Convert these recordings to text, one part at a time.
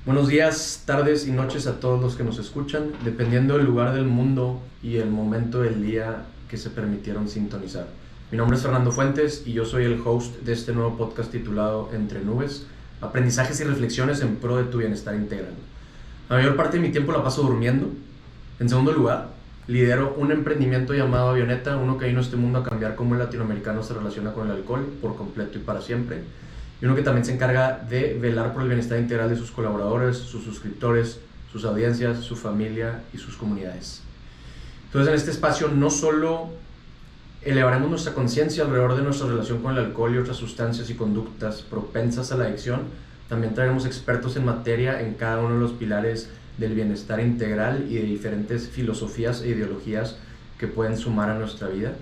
Buenos días, tardes y noches a todos los que nos escuchan, dependiendo del lugar del mundo y el momento del día que se permitieron sintonizar. Mi nombre es Fernando Fuentes y yo soy el host de este nuevo podcast titulado Entre Nubes, aprendizajes y reflexiones en pro de tu bienestar integral. La mayor parte de mi tiempo la paso durmiendo. En segundo lugar, lidero un emprendimiento llamado Avioneta, uno que vino a este mundo a cambiar cómo el latinoamericano se relaciona con el alcohol por completo y para siempre. Y uno que también se encarga de velar por el bienestar integral de sus colaboradores, sus suscriptores, sus audiencias, su familia y sus comunidades. Entonces, en este espacio no solo elevaremos nuestra conciencia alrededor de nuestra relación con el alcohol y otras sustancias y conductas propensas a la adicción, también traeremos expertos en materia en cada uno de los pilares del bienestar integral y de diferentes filosofías e ideologías que pueden sumar a nuestra vida.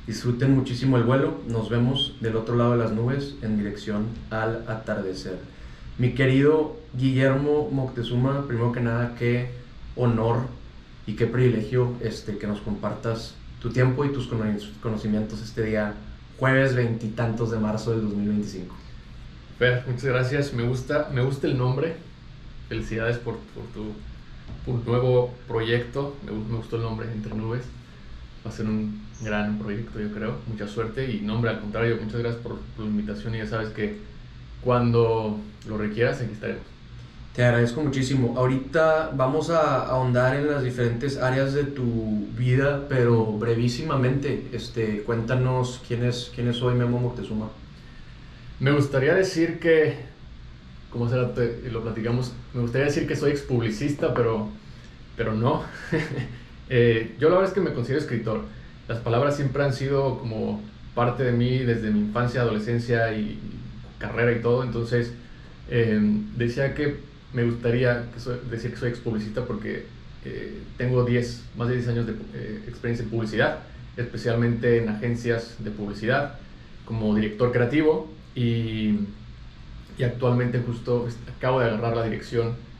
Disfruten muchísimo el vuelo, nos vemos del otro lado de las nubes en dirección al atardecer. Mi querido Guillermo Moctezuma, primero que nada, qué honor y qué privilegio que nos compartas tu tiempo y tus conocimientos este día, jueves veintitantos de marzo del 2025. Fer, muchas gracias, me gusta el nombre, felicidades por tu nuevo proyecto, me gustó el nombre, Entre Nubes. Va a ser un gran proyecto, yo creo. Mucha suerte y nombre, al contrario, muchas gracias por la invitación y ya sabes que cuando lo requieras, aquí estaremos. Te agradezco muchísimo. Ahorita vamos a ahondar en las diferentes áreas de tu vida, pero brevísimamente, cuéntanos quién es hoy Memo Moctezuma. Me gustaría decir que, como lo platicamos, me gustaría decir que soy expublicista, pero no. Yo la verdad es que me considero escritor. Las palabras siempre han sido como parte de mí desde mi infancia, adolescencia y carrera y todo. Entonces, decía que me gustaría decir que soy expublicista porque tengo más de 10 años de experiencia en publicidad, especialmente en agencias de publicidad, como director creativo y actualmente justo acabo de agarrar la dirección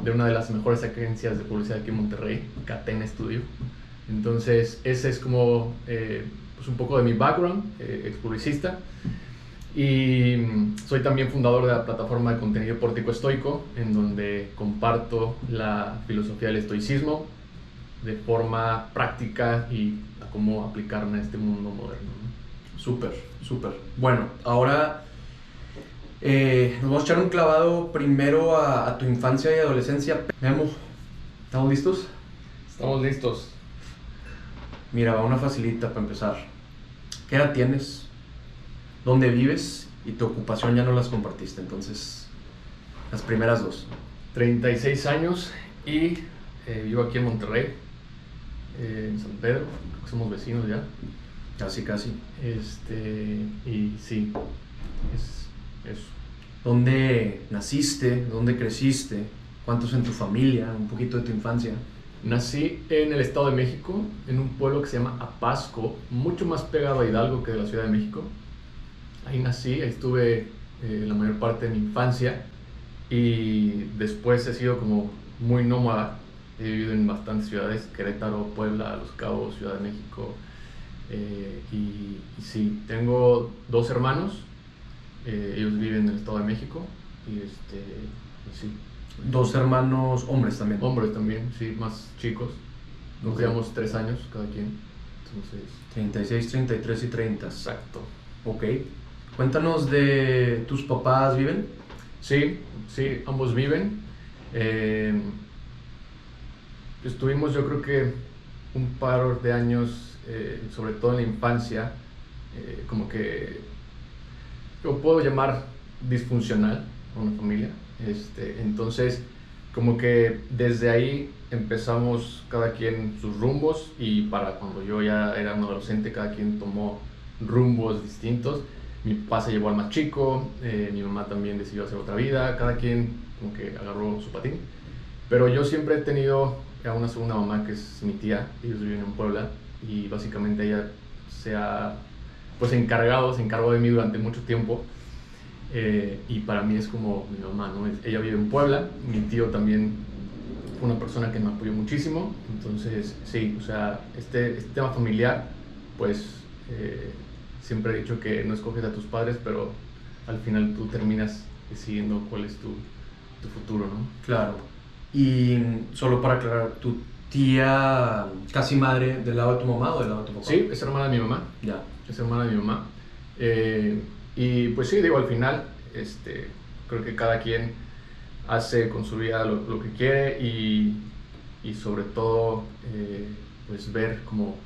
de una de las mejores agencias de publicidad aquí en Monterrey, Catena Studio. Entonces ese es como pues un poco de mi background, expublicista. Y soy también fundador de la plataforma de contenido Pórtico Estoico, en donde comparto la filosofía del estoicismo de forma práctica y a cómo aplicarla en este mundo moderno, ¿no? Súper, súper. Bueno, ahora nos vamos a echar un clavado primero a tu infancia y adolescencia. Memo, ¿estamos listos? Estamos listos. Mira, va una facilita para empezar. ¿Qué edad tienes? ¿Dónde vives? Y tu ocupación ya no las compartiste, entonces las primeras dos. 36 años y vivo aquí en Monterrey, en San Pedro, somos vecinos ya. Casi, casi. Y sí, es eso. ¿Dónde naciste? ¿Dónde creciste? ¿Cuántos en tu familia? Un poquito de tu infancia. Nací en el Estado de México, en un pueblo que se llama Apasco, mucho más pegado a Hidalgo que de la Ciudad de México. Ahí nací, ahí estuve la mayor parte de mi infancia y después he sido como muy nómada. He vivido en bastantes ciudades, Querétaro, Puebla, Los Cabos, Ciudad de México. Y sí, tengo dos hermanos, ellos viven en el Estado de México y sí. Dos hermanos hombres también. Hombres también, sí, más chicos. Nos llevamos 3 años cada quien. Entonces, 36, 33 y 30. exacto. Ok. Cuéntanos de tus papás, ¿viven? Sí, ambos viven. Estuvimos, yo creo que un par de años, sobre todo en la infancia, como que lo puedo llamar disfuncional, una familia. Entonces, como que desde ahí empezamos cada quien sus rumbos y para cuando yo ya era un adolescente cada quien tomó rumbos distintos. Mi papá se llevó al más chico, mi mamá también decidió hacer otra vida, cada quien como que agarró su patín. Pero yo siempre he tenido a una segunda mamá que es mi tía, ellos viven en Puebla y básicamente ella se encargó de mí durante mucho tiempo. Y para mí es como mi mamá, ¿no? Ella vive en Puebla, mi tío también fue una persona que me apoyó muchísimo, entonces sí, o sea, este tema familiar, pues siempre he dicho que no escoges a tus padres, pero al final tú terminas decidiendo cuál es tu futuro, ¿no? Claro. Y solo para aclarar, ¿tu tía casi madre del lado de tu mamá o del lado de tu papá? Sí, es hermana de mi mamá. Ya. Es hermana de mi mamá. Y pues sí, digo, al final, creo que cada quien hace con su vida lo que quiere y sobre todo, pues ver como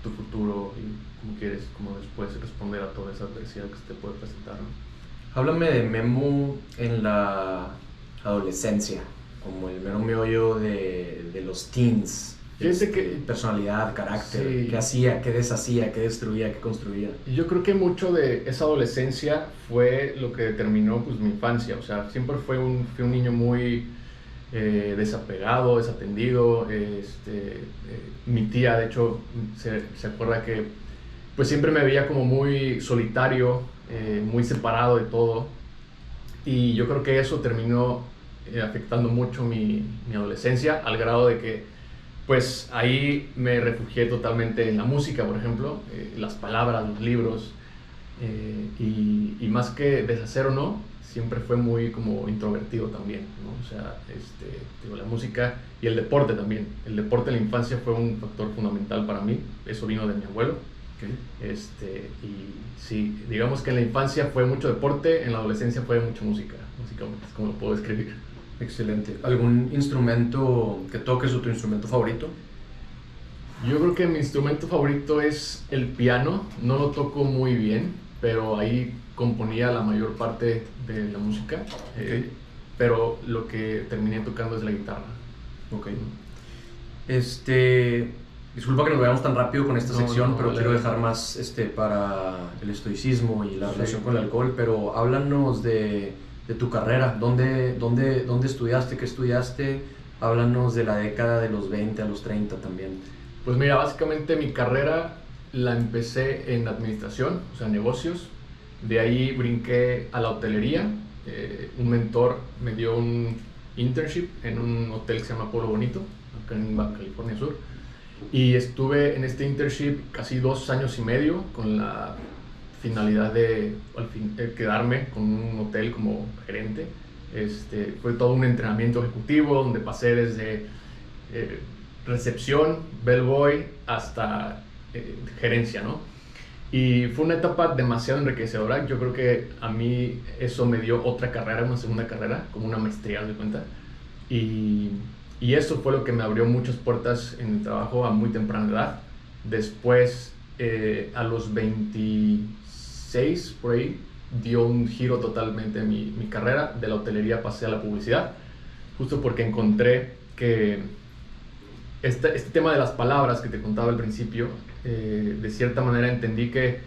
tu futuro y cómo quieres, como después responder a toda esa adversidad que se te puede presentar, ¿no? Háblame de Memo en la adolescencia, como el mero meollo de los teens. Fíjate que Personalidad, carácter, sí. qué hacía, qué deshacía, qué destruía, qué construía. Yo creo que mucho de esa adolescencia fue lo que determinó pues mi infancia, o sea, siempre fui un niño muy desapegado, desatendido. Mi tía, de hecho, se acuerda que pues siempre me veía como muy solitario, muy separado de todo, y yo creo que eso terminó afectando mucho mi adolescencia, al grado de que pues ahí me refugié totalmente en la música, por ejemplo, las palabras, los libros, y más que deshacer o no, siempre fue muy como introvertido también, ¿no? O sea, digo, la música y el deporte también. El deporte en la infancia fue un factor fundamental para mí, eso vino de mi abuelo. Okay. Y sí, digamos que en la infancia fue mucho deporte, en la adolescencia fue mucha música, básicamente, es como lo puedo describir. Excelente. ¿Algún instrumento que toques o tu instrumento favorito? Yo creo que mi instrumento favorito es el piano. No lo toco muy bien, pero ahí componía la mayor parte de la música. Okay. Pero lo que terminé tocando es la guitarra. Ok. Disculpa que nos vayamos tan rápido con esta sección, pero quiero dejar más para el estoicismo y la relación con el alcohol. Pero háblanos de tu carrera. ¿Dónde estudiaste? ¿Qué estudiaste? Háblanos de la década de los 20 a los 30 también. Pues mira, básicamente mi carrera la empecé en administración, o sea, negocios. De ahí brinqué a la hotelería. Un mentor me dio un internship en un hotel que se llama Pueblo Bonito, acá en Baja California Sur. Y estuve en este internship casi 2 años y medio con la finalidad de al fin, quedarme con un hotel como gerente. Fue todo un entrenamiento ejecutivo donde pasé desde recepción, bellboy, hasta gerencia, ¿no? Y fue una etapa demasiado enriquecedora. Yo creo que a mí eso me dio otra carrera, una segunda carrera, como una maestría, de cuenta. Y eso fue lo que me abrió muchas puertas en el trabajo a muy temprana edad. Después, a los 26, por ahí, dio un giro totalmente mi carrera. De la hotelería pasé a la publicidad, justo porque encontré que este tema de las palabras que te contaba al principio, de cierta manera entendí que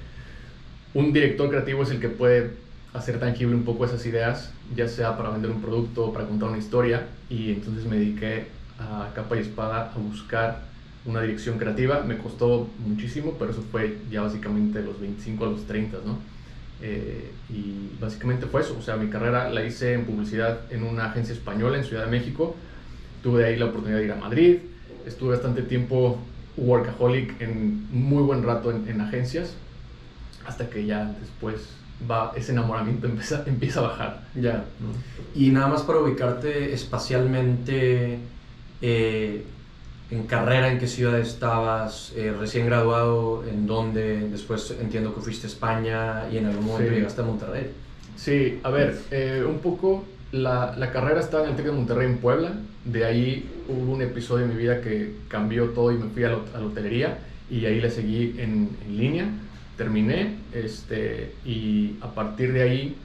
un director creativo es el que puede hacer tangible un poco esas ideas, ya sea para vender un producto o para contar una historia. Y entonces me dediqué a capa y espada a buscar una dirección creativa. Me costó muchísimo, pero eso fue ya básicamente de los 25 a los 30, ¿no? Y básicamente fue eso. O sea, mi carrera la hice en publicidad en una agencia española en Ciudad de México. Tuve de ahí la oportunidad de ir a Madrid. Estuve bastante tiempo workaholic, en muy buen rato en agencias, hasta que ya después ese enamoramiento empieza a bajar. Ya. ¿No? Y nada más para ubicarte espacialmente, en carrera, ¿en qué ciudad estabas? Recién graduado, ¿en dónde? Después entiendo que fuiste a España y en algún momento llegaste a Monterrey. Sí, a ver, un poco la carrera estaba en el TEC de Monterrey en Puebla. De ahí hubo un episodio en mi vida que cambió todo y me fui a la hotelería, y ahí le seguí en línea. Terminé, y a partir de ahí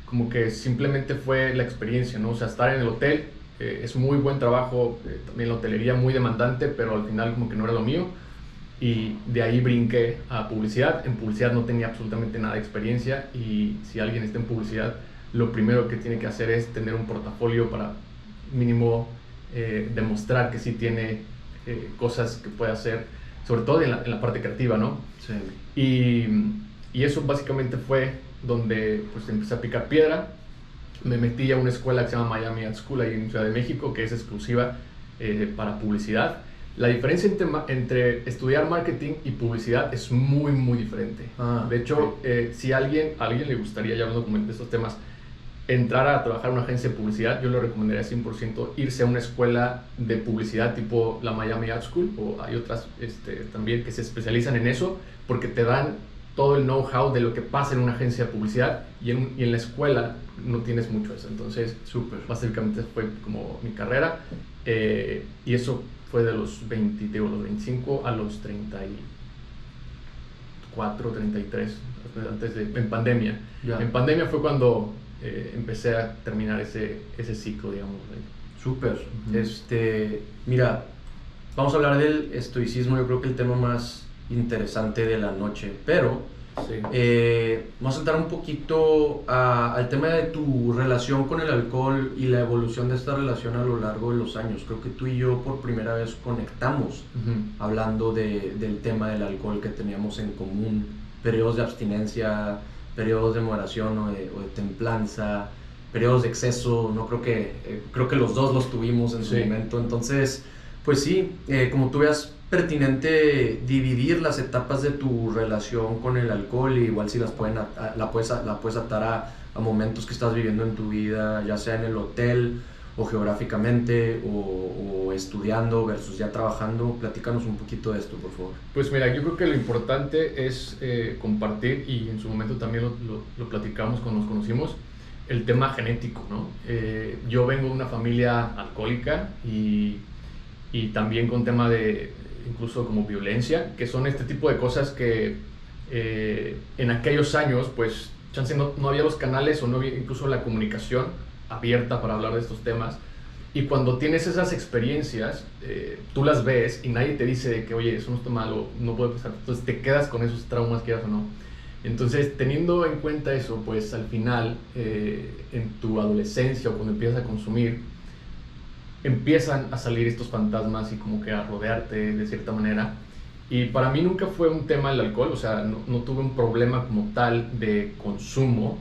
como que simplemente fue la experiencia, ¿no? O sea, estar en el hotel es muy buen trabajo, también la hotelería muy demandante, pero al final como que no era lo mío, y de ahí brinqué a publicidad. En publicidad no tenía absolutamente nada de experiencia, y si alguien está en publicidad, lo primero que tiene que hacer es tener un portafolio para mínimo demostrar que sí tiene cosas que puede hacer, sobre todo en la parte creativa, ¿no? Sí. Y eso básicamente fue donde pues empecé a picar piedra. Me metí a una escuela que se llama Miami Art School ahí en Ciudad de México, que es exclusiva para publicidad. La diferencia entre estudiar marketing y publicidad es muy, muy diferente. De hecho, si a alguien le gustaría, ya hablando de estos temas, entrar a trabajar en una agencia de publicidad, yo le recomendaría 100% irse a una escuela de publicidad tipo la Miami Art School, o hay otras también que se especializan en eso, porque te dan todo el know-how de lo que pasa en una agencia de publicidad, y en la escuela no tienes mucho eso. Entonces, básicamente fue como mi carrera, y eso fue de los 25 a los 34, 33, en pandemia. En pandemia fue cuando empecé a terminar ese ciclo, digamos. Súper. Mira, vamos a hablar del estoicismo, yo creo que el tema más interesante de la noche, pero Sí. vamos a entrar un poquito al tema de tu relación con el alcohol y la evolución de esta relación a lo largo de los años. Creo que tú y yo por primera vez conectamos hablando del tema del alcohol, que teníamos en común periodos de abstinencia, periodos de moderación o de templanza, periodos de exceso. No creo que los dos los tuvimos en su momento. Entonces, pues sí, como tú veas pertinente dividir las etapas de tu relación con el alcohol, y igual si la puedes atar a momentos que estás viviendo en tu vida, ya sea en el hotel o geográficamente o estudiando versus ya trabajando. Platícanos un poquito de esto, por favor. Pues mira, yo creo que lo importante es compartir, y en su momento también lo platicamos cuando nos conocimos, el tema genético, ¿no? Yo vengo de una familia alcohólica y también con tema de incluso como violencia, que son este tipo de cosas que en aquellos años pues chance no había los canales, o no había incluso la comunicación abierta para hablar de estos temas, y cuando tienes esas experiencias tú las ves y nadie te dice de que oye, eso no está malo, no puede pasar, entonces te quedas con esos traumas, quieras o no. Entonces, teniendo en cuenta eso, pues al final en tu adolescencia o cuando empiezas a consumir, empiezan a salir estos fantasmas y como que a rodearte de cierta manera. Y para mí nunca fue un tema el alcohol, o sea, no tuve un problema como tal de consumo,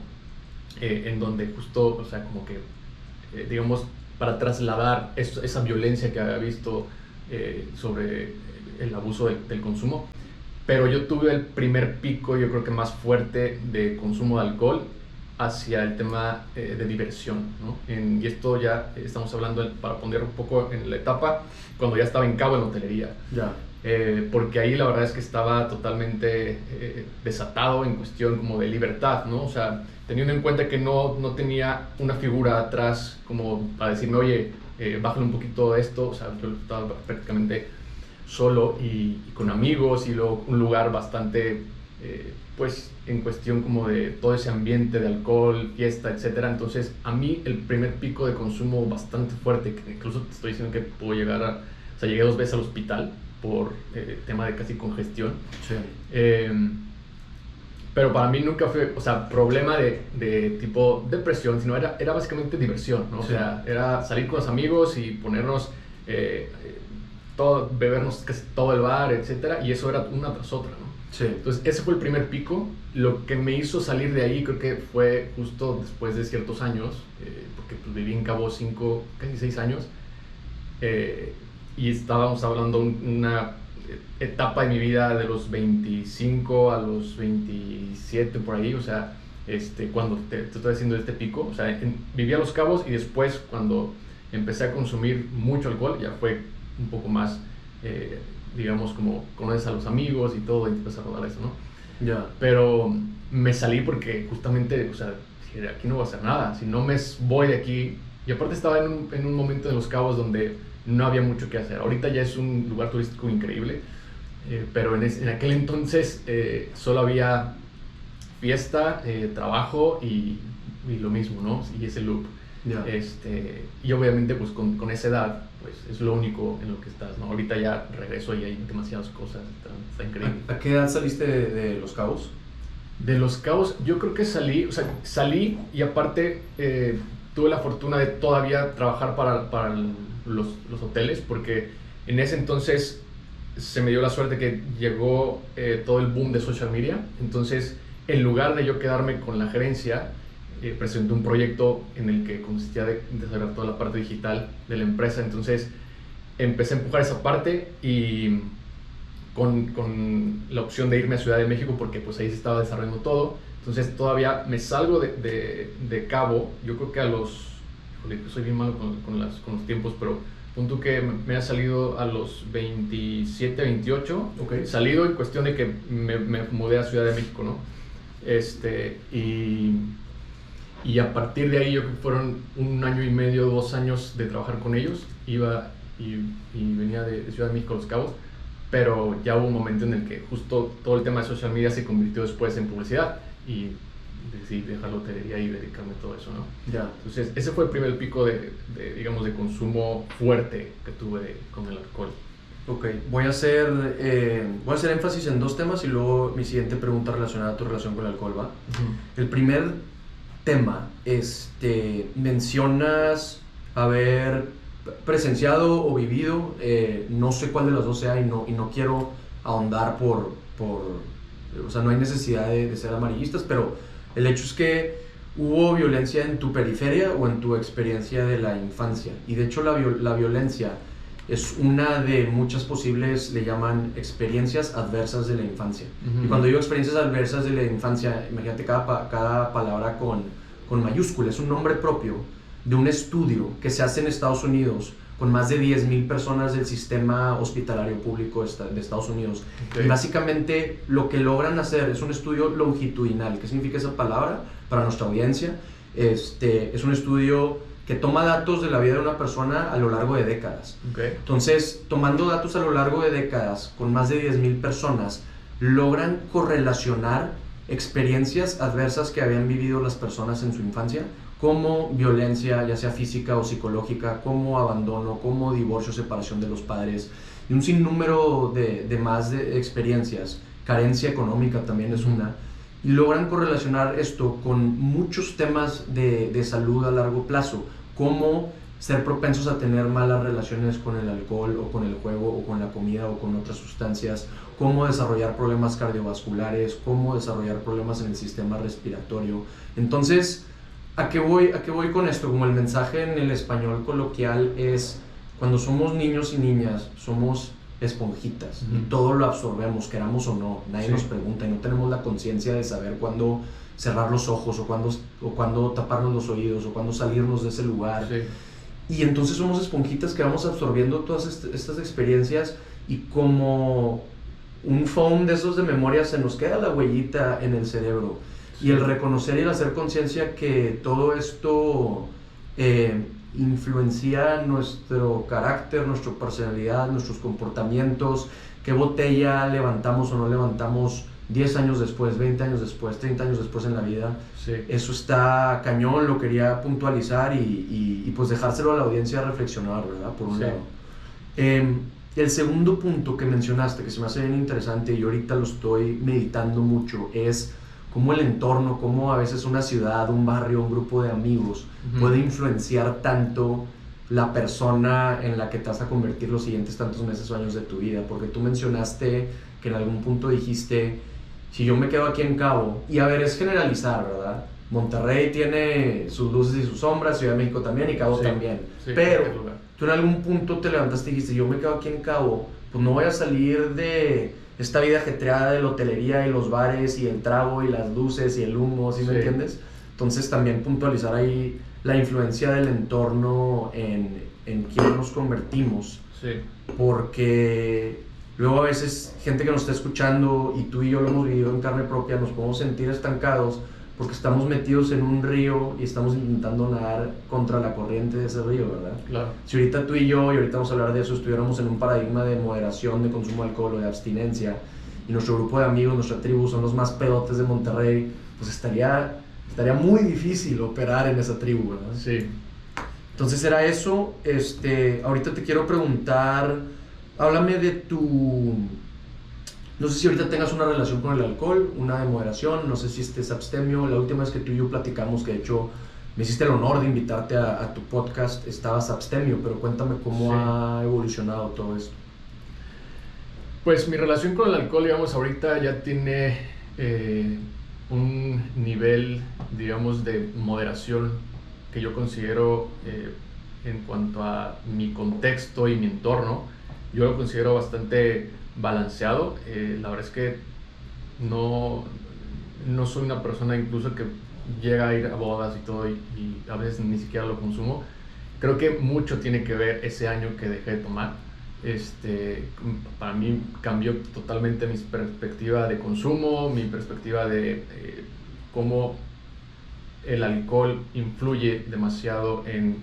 en donde justo, o sea, como que, digamos, para trasladar esa violencia que había visto sobre el abuso del consumo. Pero yo tuve el primer pico, yo creo que más fuerte, de consumo de alcohol hacia el tema de diversión, ¿no? Y esto ya estamos hablando, para poner un poco en la etapa, cuando ya estaba en Cabo en hotelería. Ya. Porque ahí la verdad es que estaba totalmente desatado en cuestión como de libertad, ¿no? O sea, teniendo en cuenta que no tenía una figura atrás como para decirme, oye, bájale un poquito esto. O sea, yo estaba prácticamente solo y con amigos, y luego un lugar bastante pues en cuestión como de todo ese ambiente de alcohol, fiesta, etcétera. Entonces a mí el primer pico de consumo bastante fuerte, que incluso te estoy diciendo que puedo llegar o sea, llegué 2 veces al hospital por tema de casi congestión. Sí. Pero para mí nunca fue, o sea, problema de tipo depresión, sino era básicamente diversión, ¿no? Sí. O sea, era salir con los amigos y ponernos bebernos casi todo el bar, etcétera, y eso era una tras otra, ¿no? Sí. Entonces ese fue el primer pico. Lo que me hizo salir de ahí creo que fue justo después de ciertos años, porque pues, viví en Cabo casi 6 años, y estábamos hablando una etapa de mi vida de los 25 a los 27 por ahí. O sea, cuando te estoy haciendo este pico, o sea, viví a Los Cabos, y después cuando empecé a consumir mucho alcohol ya fue un poco más, digamos, como conoces a los amigos y todo, y empiezas a rodar eso, ¿no? Ya. Pero me salí porque justamente, o sea, dije, aquí no voy a hacer nada, si no me voy de aquí. Y aparte estaba en un momento en Los Cabos donde no había mucho que hacer. Ahorita ya es un lugar turístico increíble, pero en aquel entonces solo había fiesta, trabajo y lo mismo, ¿no? Y ese loop. Ya. Y obviamente pues con esa edad pues es lo único en lo que estás, ¿no? Ahorita ya regreso y hay demasiadas cosas, está increíble. ¿A qué edad saliste de Los Cabos? De Los Cabos yo creo que salí y aparte tuve la fortuna de todavía trabajar para los hoteles, porque en ese entonces se me dio la suerte que llegó todo el boom de social media. Entonces, en lugar de yo quedarme con la gerencia, presenté un proyecto en el que consistía de desarrollar toda la parte digital de la empresa. Entonces empecé a empujar esa parte, y con la opción de irme a Ciudad de México, porque pues ahí se estaba desarrollando todo. Entonces todavía me salgo de Cabo, yo creo que a los, híjole, soy bien malo con los tiempos, pero punto que me ha salido a los 27, 28, Okay. Salido en cuestión de que me mudé a Ciudad de México, ¿no? Y a partir de ahí yo creo que fueron 1 año y medio, 2 años de trabajar con ellos, iba y venía de Ciudad de México a Los Cabos, pero ya hubo un momento en el que justo todo el tema de social media se convirtió después en publicidad y decidí dejar la hotelería y dedicarme a todo eso, ¿no? Ya. Entonces ese fue el primer pico digamos, de consumo fuerte que tuve con el alcohol. Ok, voy a hacer énfasis en 2 temas y luego mi siguiente pregunta relacionada a tu relación con el alcohol, ¿va? El primer tema, mencionas haber presenciado o vivido, no sé cuál de las dos sea y no quiero ahondar o sea, no hay necesidad de ser amarillistas, pero el hecho es que hubo violencia en tu periferia o en tu experiencia de la infancia, y de hecho la violencia es una de muchas posibles, le llaman experiencias adversas de la infancia. Y cuando digo experiencias adversas de la infancia, imagínate cada palabra con mayúscula, es un nombre propio de un estudio que se hace en Estados Unidos con más de 10,000 personas del sistema hospitalario público de Estados Unidos. Okay. Y básicamente lo que logran hacer es un estudio longitudinal. ¿Qué significa esa palabra para nuestra audiencia? Es un estudio que toma datos de la vida de una persona a lo largo de décadas. Okay. Entonces, tomando datos a lo largo de décadas con más de 10,000 personas, logran correlacionar experiencias adversas que habían vivido las personas en su infancia, como violencia, ya sea física o psicológica, como abandono, como divorcio, separación de los padres, y un sinnúmero de más de experiencias. Carencia económica también es una. Y logran correlacionar esto con muchos temas de salud a largo plazo, como ser propensos a tener malas relaciones con el alcohol o con el juego o con la comida o con otras sustancias, cómo desarrollar problemas cardiovasculares, cómo desarrollar problemas en el sistema respiratorio. Entonces, ¿a qué voy con esto? Como el mensaje en el español coloquial es, cuando somos niños y niñas, somos esponjitas y todo lo absorbemos, queramos o no, nadie nos pregunta y no tenemos la conciencia de saber cuándo cerrar los ojos o cuándo taparnos los oídos o cuándo salirnos de ese lugar. Sí. Y entonces somos esponjitas que vamos absorbiendo todas estas experiencias, y como un foam de esos de memoria se nos queda la huellita en el cerebro. Sí. Y el reconocer y el hacer conciencia que todo esto influencia nuestro carácter, nuestra personalidad, nuestros comportamientos, qué botella levantamos o no levantamos 10 años después, 20 años después, 30 años después en la vida. Sí. Eso está cañón, lo quería puntualizar y pues dejárselo a la audiencia a reflexionar, ¿verdad? Por un lado. El segundo punto que mencionaste, que se me hace bien interesante y ahorita lo estoy meditando mucho, es cómo el entorno, cómo a veces una ciudad, un barrio, un grupo de amigos puede influenciar tanto la persona en la que te vas a convertir los siguientes tantos meses o años de tu vida. Porque tú mencionaste que en algún punto dijiste, si yo me quedo aquí en Cabo, y a ver, es generalizar, ¿verdad? Monterrey tiene sus luces y sus sombras, Ciudad de México también y Cabo también. Sí, pero tú en algún punto te levantaste y dijiste, yo me quedo aquí en Cabo, pues no voy a salir de esta vida ajetreada de la hotelería y los bares y el trago y las luces y el humo, ¿sí me entiendes? Entonces también puntualizar ahí la influencia del entorno en quién nos convertimos. Sí. Porque luego a veces gente que nos está escuchando, y tú y yo lo hemos vivido en carne propia, nos podemos sentir estancados porque estamos metidos en un río y estamos intentando nadar contra la corriente de ese río, ¿verdad? Claro. Si ahorita tú y yo, y ahorita vamos a hablar de eso, estuviéramos en un paradigma de moderación de consumo de alcohol o de abstinencia, y nuestro grupo de amigos, nuestra tribu, son los más pedotes de Monterrey, pues estaría muy difícil operar en esa tribu, ¿verdad? Sí. Entonces era eso. Ahorita te quiero preguntar, háblame de tu... No sé si ahorita tengas una relación con el alcohol, una de moderación, no sé si estés abstemio. La última vez que tú y yo platicamos, que de hecho me hiciste el honor de invitarte a tu podcast, estabas abstemio, pero cuéntame cómo ha evolucionado todo esto. Pues mi relación con el alcohol, digamos, ahorita ya tiene un nivel, digamos, de moderación que yo considero, en cuanto a mi contexto y mi entorno, yo lo considero bastante balanceado. La verdad es que no no soy una persona incluso que llega a ir a bodas y todo y a veces ni siquiera lo consumo. Creo que mucho tiene que ver ese año que dejé de tomar. Para mí cambió totalmente mi perspectiva de consumo, mi perspectiva de cómo el alcohol influye demasiado en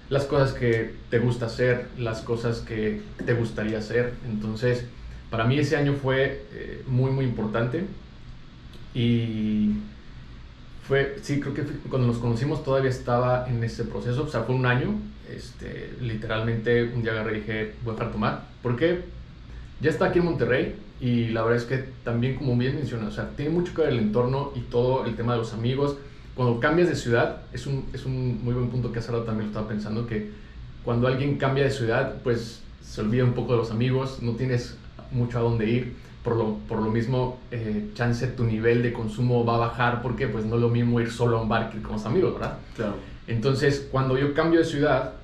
las cosas que te gusta hacer, las cosas que te gustaría hacer. Entonces, para mí ese año fue muy, muy importante. Y sí, creo que cuando nos conocimos todavía estaba en ese proceso. O sea, fue un año. Literalmente un día agarré y dije, voy a dejar de tomar. Porque ya está aquí en Monterrey. Y la verdad es que también, como bien mencionas, o sea, tiene mucho que ver el entorno y todo el tema de los amigos. Cuando cambias de ciudad, es un muy buen punto que hace rato también lo estaba pensando, que cuando alguien cambia de ciudad, pues se olvida un poco de los amigos, no tienes mucho a dónde ir, por lo mismo, chance tu nivel de consumo va a bajar, porque pues no es lo mismo ir solo a un bar que ir con los amigos, ¿verdad? Claro. Entonces, cuando yo cambio de ciudad,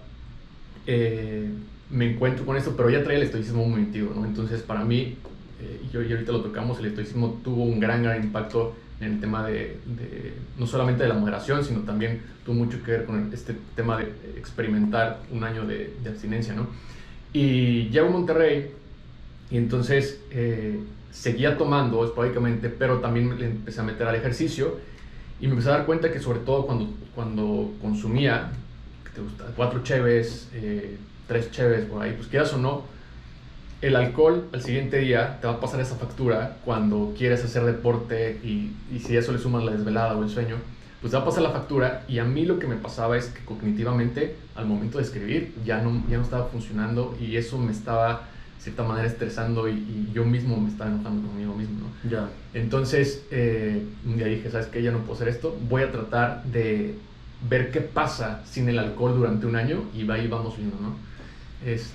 me encuentro con esto, pero ya traía el estoicismo muy metido, ¿no? Entonces, para mí, y ahorita lo tocamos, el estoicismo tuvo un gran impacto en el tema de no solamente de la moderación, sino también tuvo mucho que ver con este tema de experimentar un año de abstinencia, ¿no? Y llego a Monterrey y entonces seguía tomando esporádicamente, pero también le empecé a meter al ejercicio y me empecé a dar cuenta que sobre todo cuando consumía, ¿qué te gusta? 4 cheves, 3 cheves por ahí, pues quieras o no, el alcohol al siguiente día te va a pasar esa factura cuando quieres hacer deporte y si a eso le sumas la desvelada o el sueño, pues te va a pasar la factura. Y a mí lo que me pasaba es que cognitivamente al momento de escribir ya no estaba funcionando y eso me estaba de cierta manera estresando y yo mismo me estaba enojando conmigo mismo, ¿no? Ya. Entonces un día dije, ¿sabes qué? Ya no puedo hacer esto, voy a tratar de ver qué pasa sin el alcohol durante un año y ahí vamos viendo, ¿no?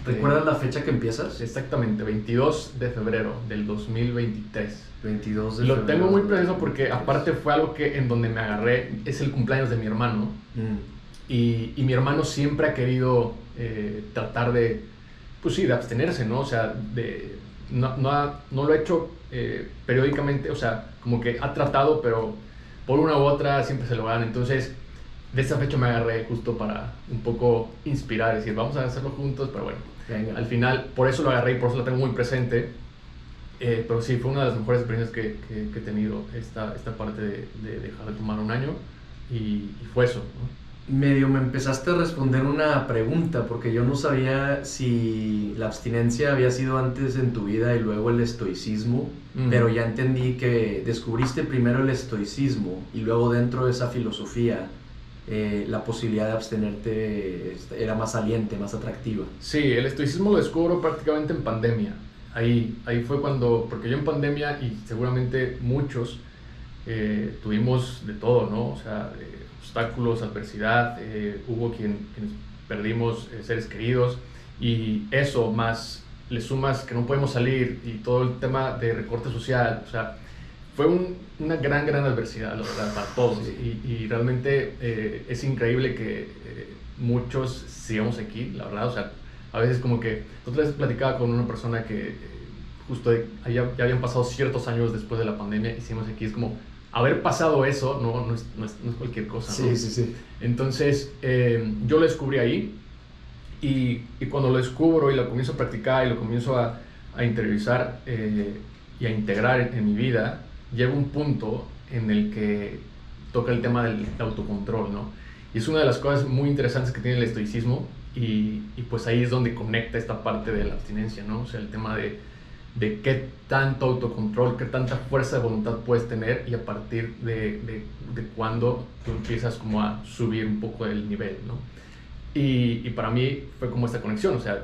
¿Recuerdas la fecha que empiezas? Exactamente, 22 de febrero del 2023. 22 de Lo febrero. tengo muy preciso porque aparte fue algo que en donde me agarré, es el cumpleaños de mi hermano. Y mi hermano siempre ha querido tratar de, pues sí, de abstenerse, ¿no? O sea, no lo ha hecho periódicamente, o sea, como que ha tratado, pero por una u otra siempre se lo gana. Entonces, de esa fecha me agarré justo para un poco inspirar, decir, vamos a hacerlo juntos, pero bueno, venga. Al final, por eso lo agarré y por eso lo tengo muy presente. Pero sí, fue una de las mejores experiencias que he tenido esta parte de dejar de tomar un año y fue eso, ¿no? Medio me empezaste a responder una pregunta porque yo no sabía si la abstinencia había sido antes en tu vida y luego el estoicismo, pero ya entendí que descubriste primero el estoicismo y luego dentro de esa filosofía la posibilidad de abstenerte era más saliente, más atractiva. Sí, el estoicismo lo descubro prácticamente en pandemia. Ahí fue cuando, porque yo en pandemia y seguramente muchos tuvimos de todo, ¿no? O sea, obstáculos, adversidad, hubo quienes perdimos seres queridos y eso más le sumas que no podemos salir y todo el tema de recorte social, o sea, fue una gran adversidad, la verdad, para todos. Sí. Y realmente es increíble que muchos sigamos aquí, la verdad. O sea, a veces como que otra vez platicaba con una persona que justo ya habían pasado ciertos años después de la pandemia y seguimos aquí. Es como haber pasado eso, no es cualquier cosa, ¿no? Sí. Entonces yo lo descubrí ahí y cuando lo descubro y lo comienzo a practicar y lo comienzo a interiorizar y a integrar en mi vida, llega un punto en el que toca el tema del autocontrol, ¿no? Y es una de las cosas muy interesantes que tiene el estoicismo y pues ahí es donde conecta esta parte de la abstinencia, ¿no? O sea, el tema de qué tanto autocontrol, qué tanta fuerza de voluntad puedes tener y a partir de cuándo tú empiezas como a subir un poco el nivel, ¿no? Y para mí fue como esta conexión, o sea,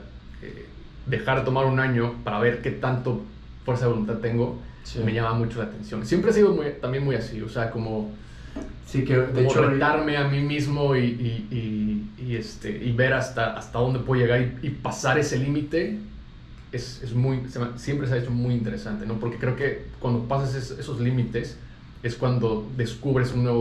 dejar de tomar un año para ver qué tanto fuerza de voluntad tengo. Sí. Me llama mucho la atención. Siempre he sido también muy así, o sea, como, sí, que de como hecho retarme a mí mismo y ver hasta dónde puedo llegar y pasar ese límite siempre se ha hecho muy interesante, ¿no? Porque creo que cuando pasas esos límites es cuando descubres una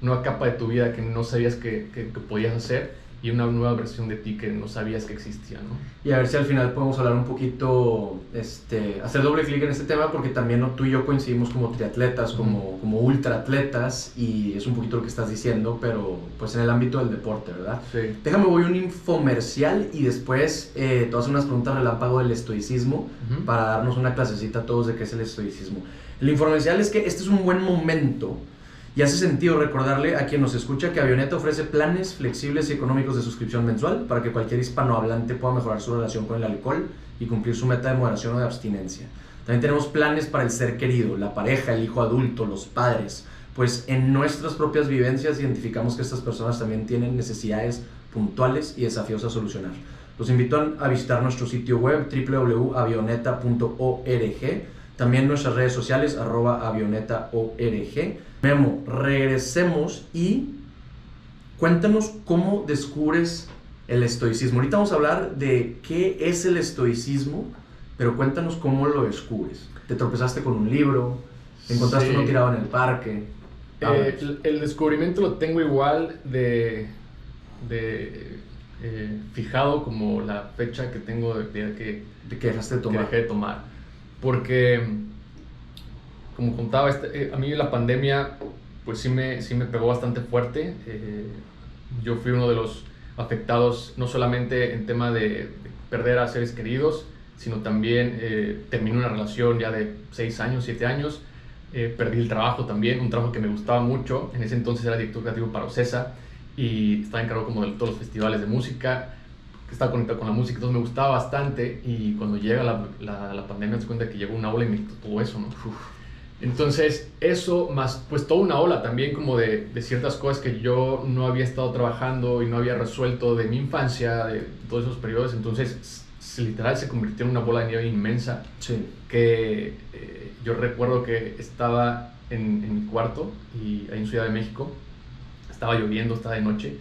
nueva capa de tu vida que no sabías que podías hacer y una nueva versión de ti que no sabías que existía, ¿no? Y a ver si al final podemos hablar un poquito, hacer doble clic en este tema, porque también tú y yo coincidimos como triatletas, como ultraatletas, y es un poquito lo que estás diciendo, pero pues en el ámbito del deporte, ¿verdad? Sí. Déjame, voy a un infomercial y después te voy a hacer unas preguntas relámpago del estoicismo para darnos una clasecita a todos de qué es el estoicismo. El infomercial es que este es un buen momento. Y hace sentido recordarle a quien nos escucha que Avioneta ofrece planes flexibles y económicos de suscripción mensual para que cualquier hispanohablante pueda mejorar su relación con el alcohol y cumplir su meta de moderación o de abstinencia. También tenemos planes para el ser querido, la pareja, el hijo adulto, los padres, pues en nuestras propias vivencias identificamos que estas personas también tienen necesidades puntuales y desafíos a solucionar. Los invito a visitar nuestro sitio web www.avioneta.org, también nuestras redes sociales @avionetaorg. Memo, regresemos y cuéntanos cómo descubres el estoicismo. Ahorita vamos a hablar de qué es el estoicismo, pero cuéntanos cómo lo descubres. ¿Te tropezaste con un libro? ¿Encontraste uno tirado en el parque? El descubrimiento lo tengo igual fijado como la fecha que tengo de que dejaste de tomar. Que dejé de tomar. Porque, como contaba, a mí la pandemia pues sí me pegó bastante fuerte. Yo fui uno de los afectados, no solamente en tema de perder a seres queridos, sino también terminé una relación ya de 6 años, 7 años. Perdí el trabajo también, un trabajo que me gustaba mucho. En ese entonces era director creativo para Ocesa y estaba encargado como de todos los festivales de música. Estaba conectado con la música, entonces me gustaba bastante, y cuando llega la pandemia me di cuenta que llegó una ola y me quitó todo eso, ¿no? Entonces eso, más pues toda una ola también como de ciertas cosas que yo no había estado trabajando y no había resuelto de mi infancia, de todos esos periodos. Entonces literal se convirtió en una bola de nieve inmensa. Sí. Que yo recuerdo que estaba en mi cuarto, y ahí en Ciudad de México, estaba lloviendo, estaba de noche,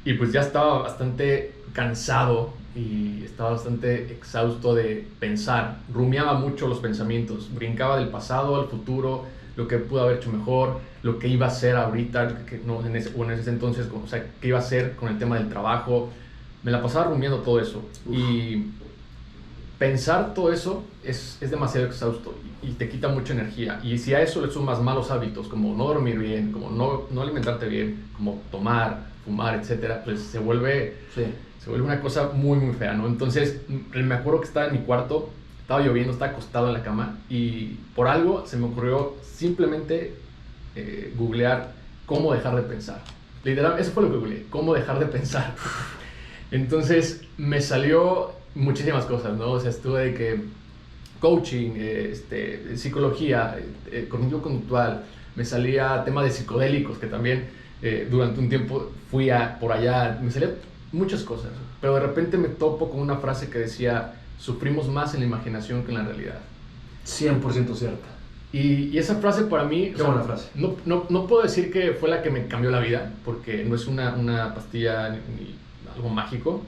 y pues ya estaba bastante cansado y estaba bastante exhausto de pensar. Rumiaba mucho los pensamientos, brincaba del pasado al futuro, lo que pude haber hecho mejor, lo que iba a hacer ahorita, en ese entonces, o sea, qué iba a hacer con el tema del trabajo. Me la pasaba rumiando todo eso. Y pensar todo eso es demasiado exhausto y te quita mucha energía. Y si a eso le sumas malos hábitos, como no dormir bien, como no alimentarte bien, como tomar, fumar, etcétera, pues se vuelve una cosa muy, muy fea, ¿no? Entonces, me acuerdo que estaba en mi cuarto, estaba lloviendo, estaba acostado en la cama, y por algo se me ocurrió simplemente googlear cómo dejar de pensar. Literal, eso fue lo que googleé, cómo dejar de pensar. Entonces, me salió muchísimas cosas, ¿no? O sea, estuve de que coaching, psicología, cognitivo conductual, me salía tema de psicodélicos, que también durante un tiempo fui por allá, me salían muchas cosas, pero de repente me topo con una frase que decía: sufrimos más en la imaginación que en la realidad. 100% cierta. Y esa frase para mí, qué buena frase. No puedo decir que fue la que me cambió la vida, porque no es una pastilla ni algo mágico,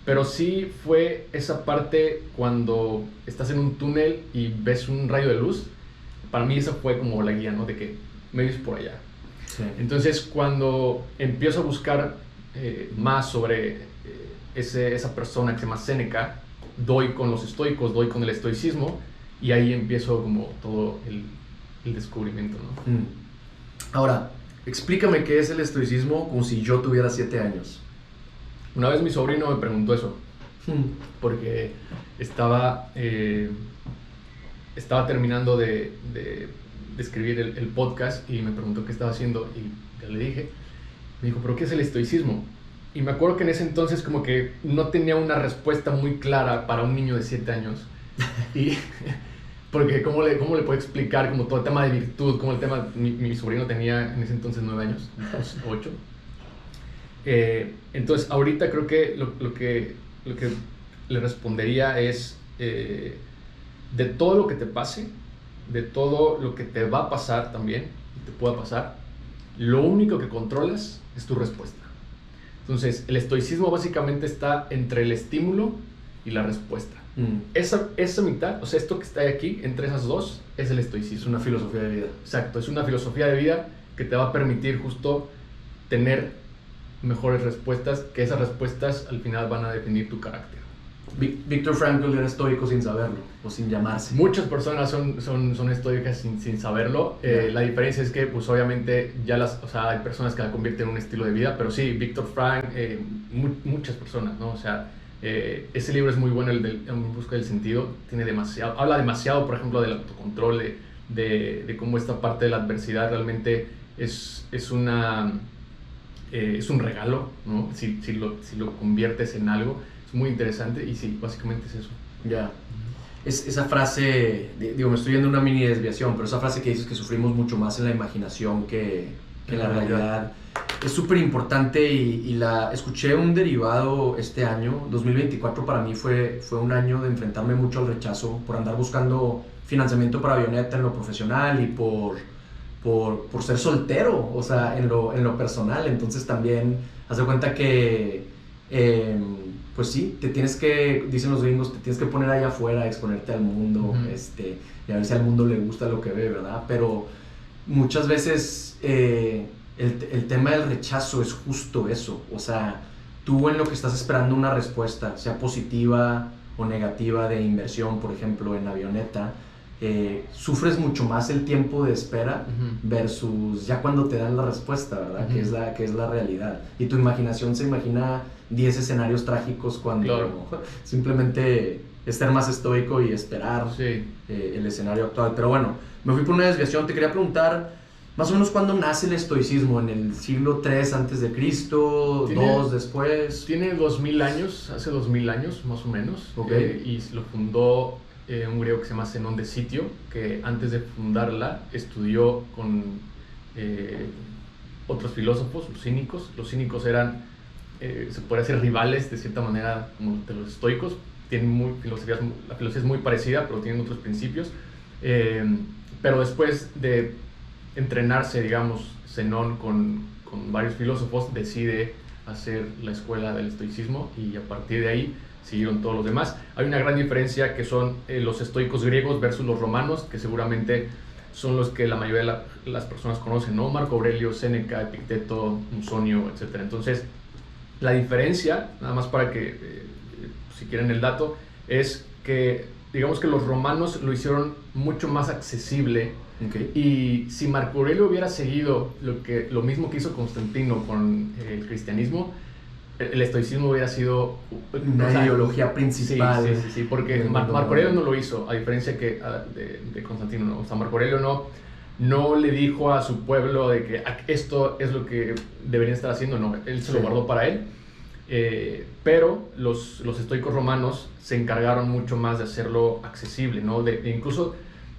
pero sí fue esa parte cuando estás en un túnel y ves un rayo de luz. Para mí esa fue como la guía, ¿no? De que me ves por allá. Sí. Entonces, cuando empiezo a buscar más sobre esa persona que se llama Séneca, doy con los estoicos, doy con el estoicismo, y ahí empiezo como todo el descubrimiento, ¿no? Ahora, explícame qué es el estoicismo como si yo tuviera 7 años. Una vez mi sobrino me preguntó eso, porque estaba terminando de escribir el podcast, y me preguntó qué estaba haciendo, y ya le dije. Me dijo: ¿pero qué es el estoicismo? Y me acuerdo que en ese entonces como que no tenía una respuesta muy clara para un niño de 7 años. Y porque ¿cómo le puedo explicar como todo el tema de virtud, como el tema... Mi sobrino tenía en ese entonces 9 años, 8. Entonces ahorita creo que lo que le respondería es de todo lo que te pase, de todo lo que te va a pasar también, y te pueda pasar, lo único que controlas es tu respuesta. Entonces el estoicismo básicamente está entre el estímulo y la respuesta. Esa mitad, o sea, esto que está aquí, entre esas dos, es el estoicismo. Es una filosofía de vida. Exacto, es una filosofía de vida que te va a permitir justo tener mejores respuestas, que esas respuestas al final van a definir tu carácter. Viktor Frankl era estoico sin saberlo, o sin llamarse. Muchas personas son estoicas sin saberlo. La diferencia es que, pues obviamente, hay personas que la convierten en un estilo de vida, pero sí, Viktor Frankl, muchas personas, ¿no? O sea, ese libro es muy bueno, En busca del sentido, habla demasiado, por ejemplo, del autocontrol, de cómo esta parte de la adversidad realmente es un regalo, ¿no? Si lo conviertes en algo. Muy interesante y sí, básicamente es eso. Ya. Esa frase, digo, me estoy yendo una mini desviación, pero esa frase que dices que sufrimos mucho más en la imaginación que en la realidad es súper importante y la escuché un derivado este año. 2024 para mí fue un año de enfrentarme mucho al rechazo por andar buscando financiamiento para Avioneta en lo profesional y por ser soltero, o sea, en lo personal. Entonces también haz de cuenta que pues sí, dicen los gringos, te tienes que poner allá afuera, exponerte al mundo, y a ver si al mundo le gusta lo que ve, ¿verdad? Pero muchas veces el tema del rechazo es justo eso, o sea, tú en lo que estás esperando una respuesta, sea positiva o negativa de inversión, por ejemplo, en Avioneta, sufres mucho más el tiempo de espera versus ya cuando te dan la respuesta, ¿verdad? Que es la realidad. Y tu imaginación se imagina 10 escenarios trágicos cuando simplemente estar más estoico y esperar el escenario actual. Pero bueno, me fui por una desviación. Te quería preguntar, más o menos, ¿cuándo nace el estoicismo? ¿En el siglo III antes de Cristo? ¿2 después? Tiene 2000 años, hace 2000 años más o menos. Okay. Y lo fundó un griego que se llama Zenón de Sitio, que antes de fundarla estudió con otros filósofos, los cínicos. Los cínicos eran, se puede decir, rivales de cierta manera como de los estoicos. Tienen la filosofía es muy parecida, pero tienen otros principios. Pero después de entrenarse, digamos, Zenón con varios filósofos, decide hacer la escuela del estoicismo y a partir de ahí siguieron todos los demás. Hay una gran diferencia que son los estoicos griegos versus los romanos, que seguramente son los que la mayoría de las personas conocen, ¿no? Marco Aurelio, Séneca, Epicteto, Musonio, etc. Entonces, la diferencia, nada más para que, si quieren el dato, es que, digamos que los romanos lo hicieron mucho más accesible. Okay. Y si Marco Aurelio hubiera seguido lo mismo que hizo Constantino con el cristianismo, el estoicismo hubiera sido una ideología principal. Sí, porque Marco Aurelio no lo hizo, a diferencia que de Constantino, ¿no? O sea, Marco Aurelio no le dijo a su pueblo de que esto es lo que deberían estar haciendo, no, él se lo guardó para él. Pero los estoicos romanos se encargaron mucho más de hacerlo accesible, ¿no? De incluso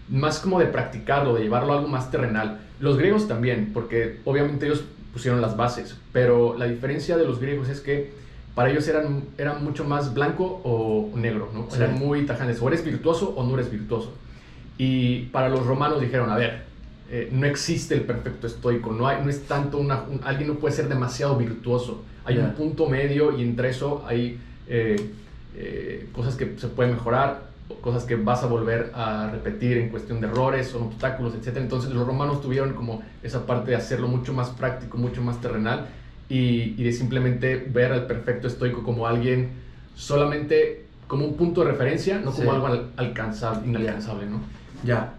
más como de practicarlo, de llevarlo a algo más terrenal. Los griegos también, porque obviamente ellos pusieron las bases, pero la diferencia de los griegos es que para ellos eran mucho más blanco o negro, ¿no? Sí. Eran muy tajantes, o eres virtuoso o no eres virtuoso. Y para los romanos dijeron, a ver, no existe el perfecto estoico, no es tanto alguien no puede ser demasiado virtuoso, hay un punto medio y entre eso hay cosas que se pueden mejorar, cosas que vas a volver a repetir en cuestión de errores, son obstáculos, etc. Entonces los romanos tuvieron como esa parte de hacerlo mucho más práctico, mucho más terrenal y de simplemente ver al perfecto estoico como alguien solamente como un punto de referencia, no como algo inalcanzable, ¿no? Ya,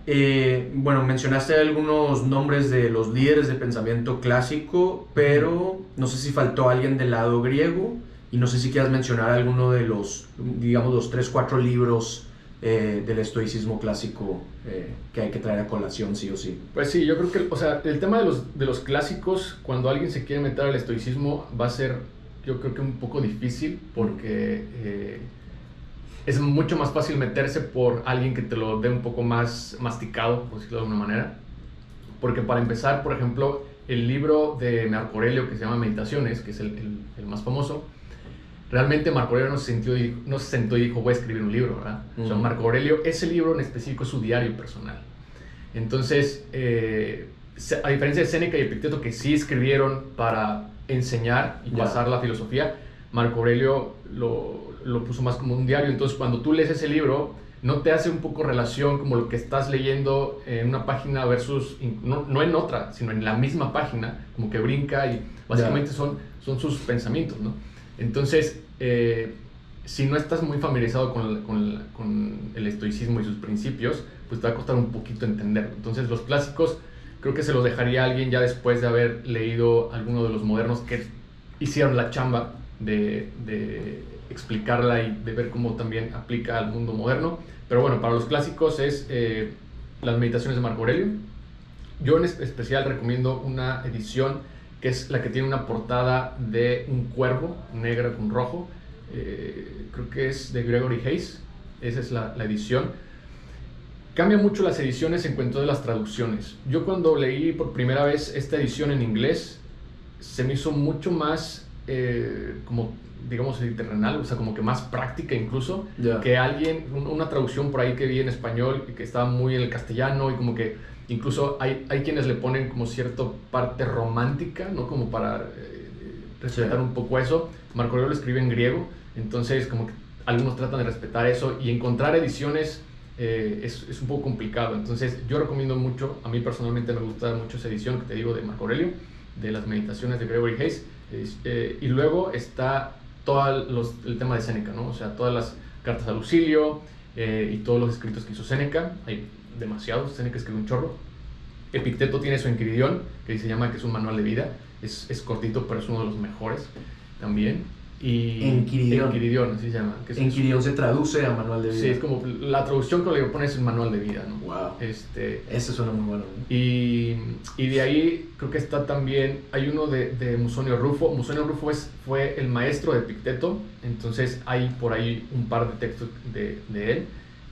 bueno, mencionaste algunos nombres de los líderes de pensamiento clásico, pero no sé si faltó alguien del lado griego y no sé si quieras mencionar alguno de los, digamos, los 3-4 libros del estoicismo clásico que hay que traer a colación sí o sí. Pues sí, yo creo que, o sea, el tema de los clásicos, cuando alguien se quiere meter al estoicismo, va a ser, yo creo que un poco difícil, porque es mucho más fácil meterse por alguien que te lo dé un poco más masticado, por decirlo de alguna manera. Porque para empezar, por ejemplo, el libro de Marco Aurelio que se llama Meditaciones, que es el más famoso, realmente Marco Aurelio no se sentó y dijo, voy a escribir un libro, ¿verdad? O sea, Marco Aurelio, ese libro en específico es su diario personal. Entonces, a diferencia de Séneca y Epicteto, que sí escribieron para enseñar y pasar la filosofía, Marco Aurelio lo puso más como un diario. Entonces, cuando tú lees ese libro, no te hace un poco relación como lo que estás leyendo en una página versus, no en otra, sino en la misma página, como que brinca y Básicamente son sus pensamientos, ¿no? Entonces, si no estás muy familiarizado con el estoicismo y sus principios, pues te va a costar un poquito entenderlo. Entonces, los clásicos creo que se los dejaría a alguien ya después de haber leído alguno de los modernos que hicieron la chamba de explicarla y de ver cómo también aplica al mundo moderno. Pero bueno, para los clásicos es las meditaciones de Marco Aurelio. Yo en especial recomiendo una edición que es la que tiene una portada de un cuervo negro con rojo. Creo que es de Gregory Hayes. Esa es la edición. Cambia mucho las ediciones en cuanto de las traducciones. Yo cuando leí por primera vez esta edición en inglés, se me hizo mucho más, como, digamos, terrenal, o sea, como que más práctica incluso, que una traducción por ahí que vi en español, que estaba muy en el castellano, y como que incluso hay quienes le ponen como cierta parte romántica, ¿no? Como para respetar un poco eso. Marco Aurelio lo escribe en griego, entonces como que algunos tratan de respetar eso, y encontrar ediciones es un poco complicado. Entonces yo recomiendo mucho, a mí personalmente me gusta mucho esa edición que te digo de Marco Aurelio, de las meditaciones de Gregory Hayes, y luego está todo el tema de Séneca, ¿no? O sea, todas las cartas a Lucilio y todos los escritos que hizo Séneca. Hay demasiados, Séneca escribió un chorro. Epicteto tiene su Enquiridión, que se llama que es un manual de vida, es cortito, pero es uno de los mejores también. Y Enquiridión, así se llama. Enquiridión se traduce a manual de vida. Sí, es como la traducción que le pones es manual de vida, ¿no? Wow. Ese suena muy bueno. Y de ahí creo que está también, hay uno de Musonio Rufo. Musonio Rufo fue el maestro de Epicteto, entonces hay por ahí un par de textos de él.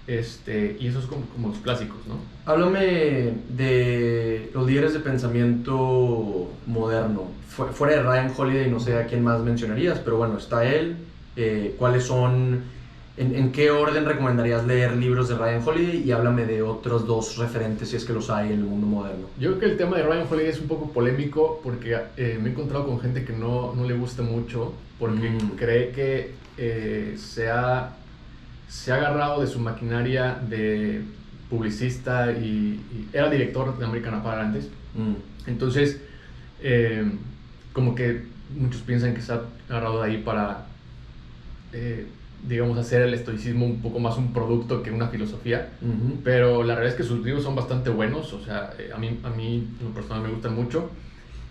Y esos como los clásicos, ¿no? Háblame de los líderes de pensamiento moderno. Fuera de Ryan Holiday, no sé a quién más mencionarías, pero bueno, está él. ¿Cuáles son, en qué orden recomendarías leer libros de Ryan Holiday? Y háblame de otros dos referentes, si es que los hay en el mundo moderno. Yo creo que el tema de Ryan Holiday es un poco polémico, porque me he encontrado con gente que no le gusta mucho, porque cree que se ha agarrado de su maquinaria de publicista y era director de American Apparel antes. Entonces, como que muchos piensan que se ha agarrado de ahí para, digamos, hacer el estoicismo un poco más un producto que una filosofía. Pero la realidad es que sus libros son bastante buenos, o sea, a mí en lo personal me gustan mucho.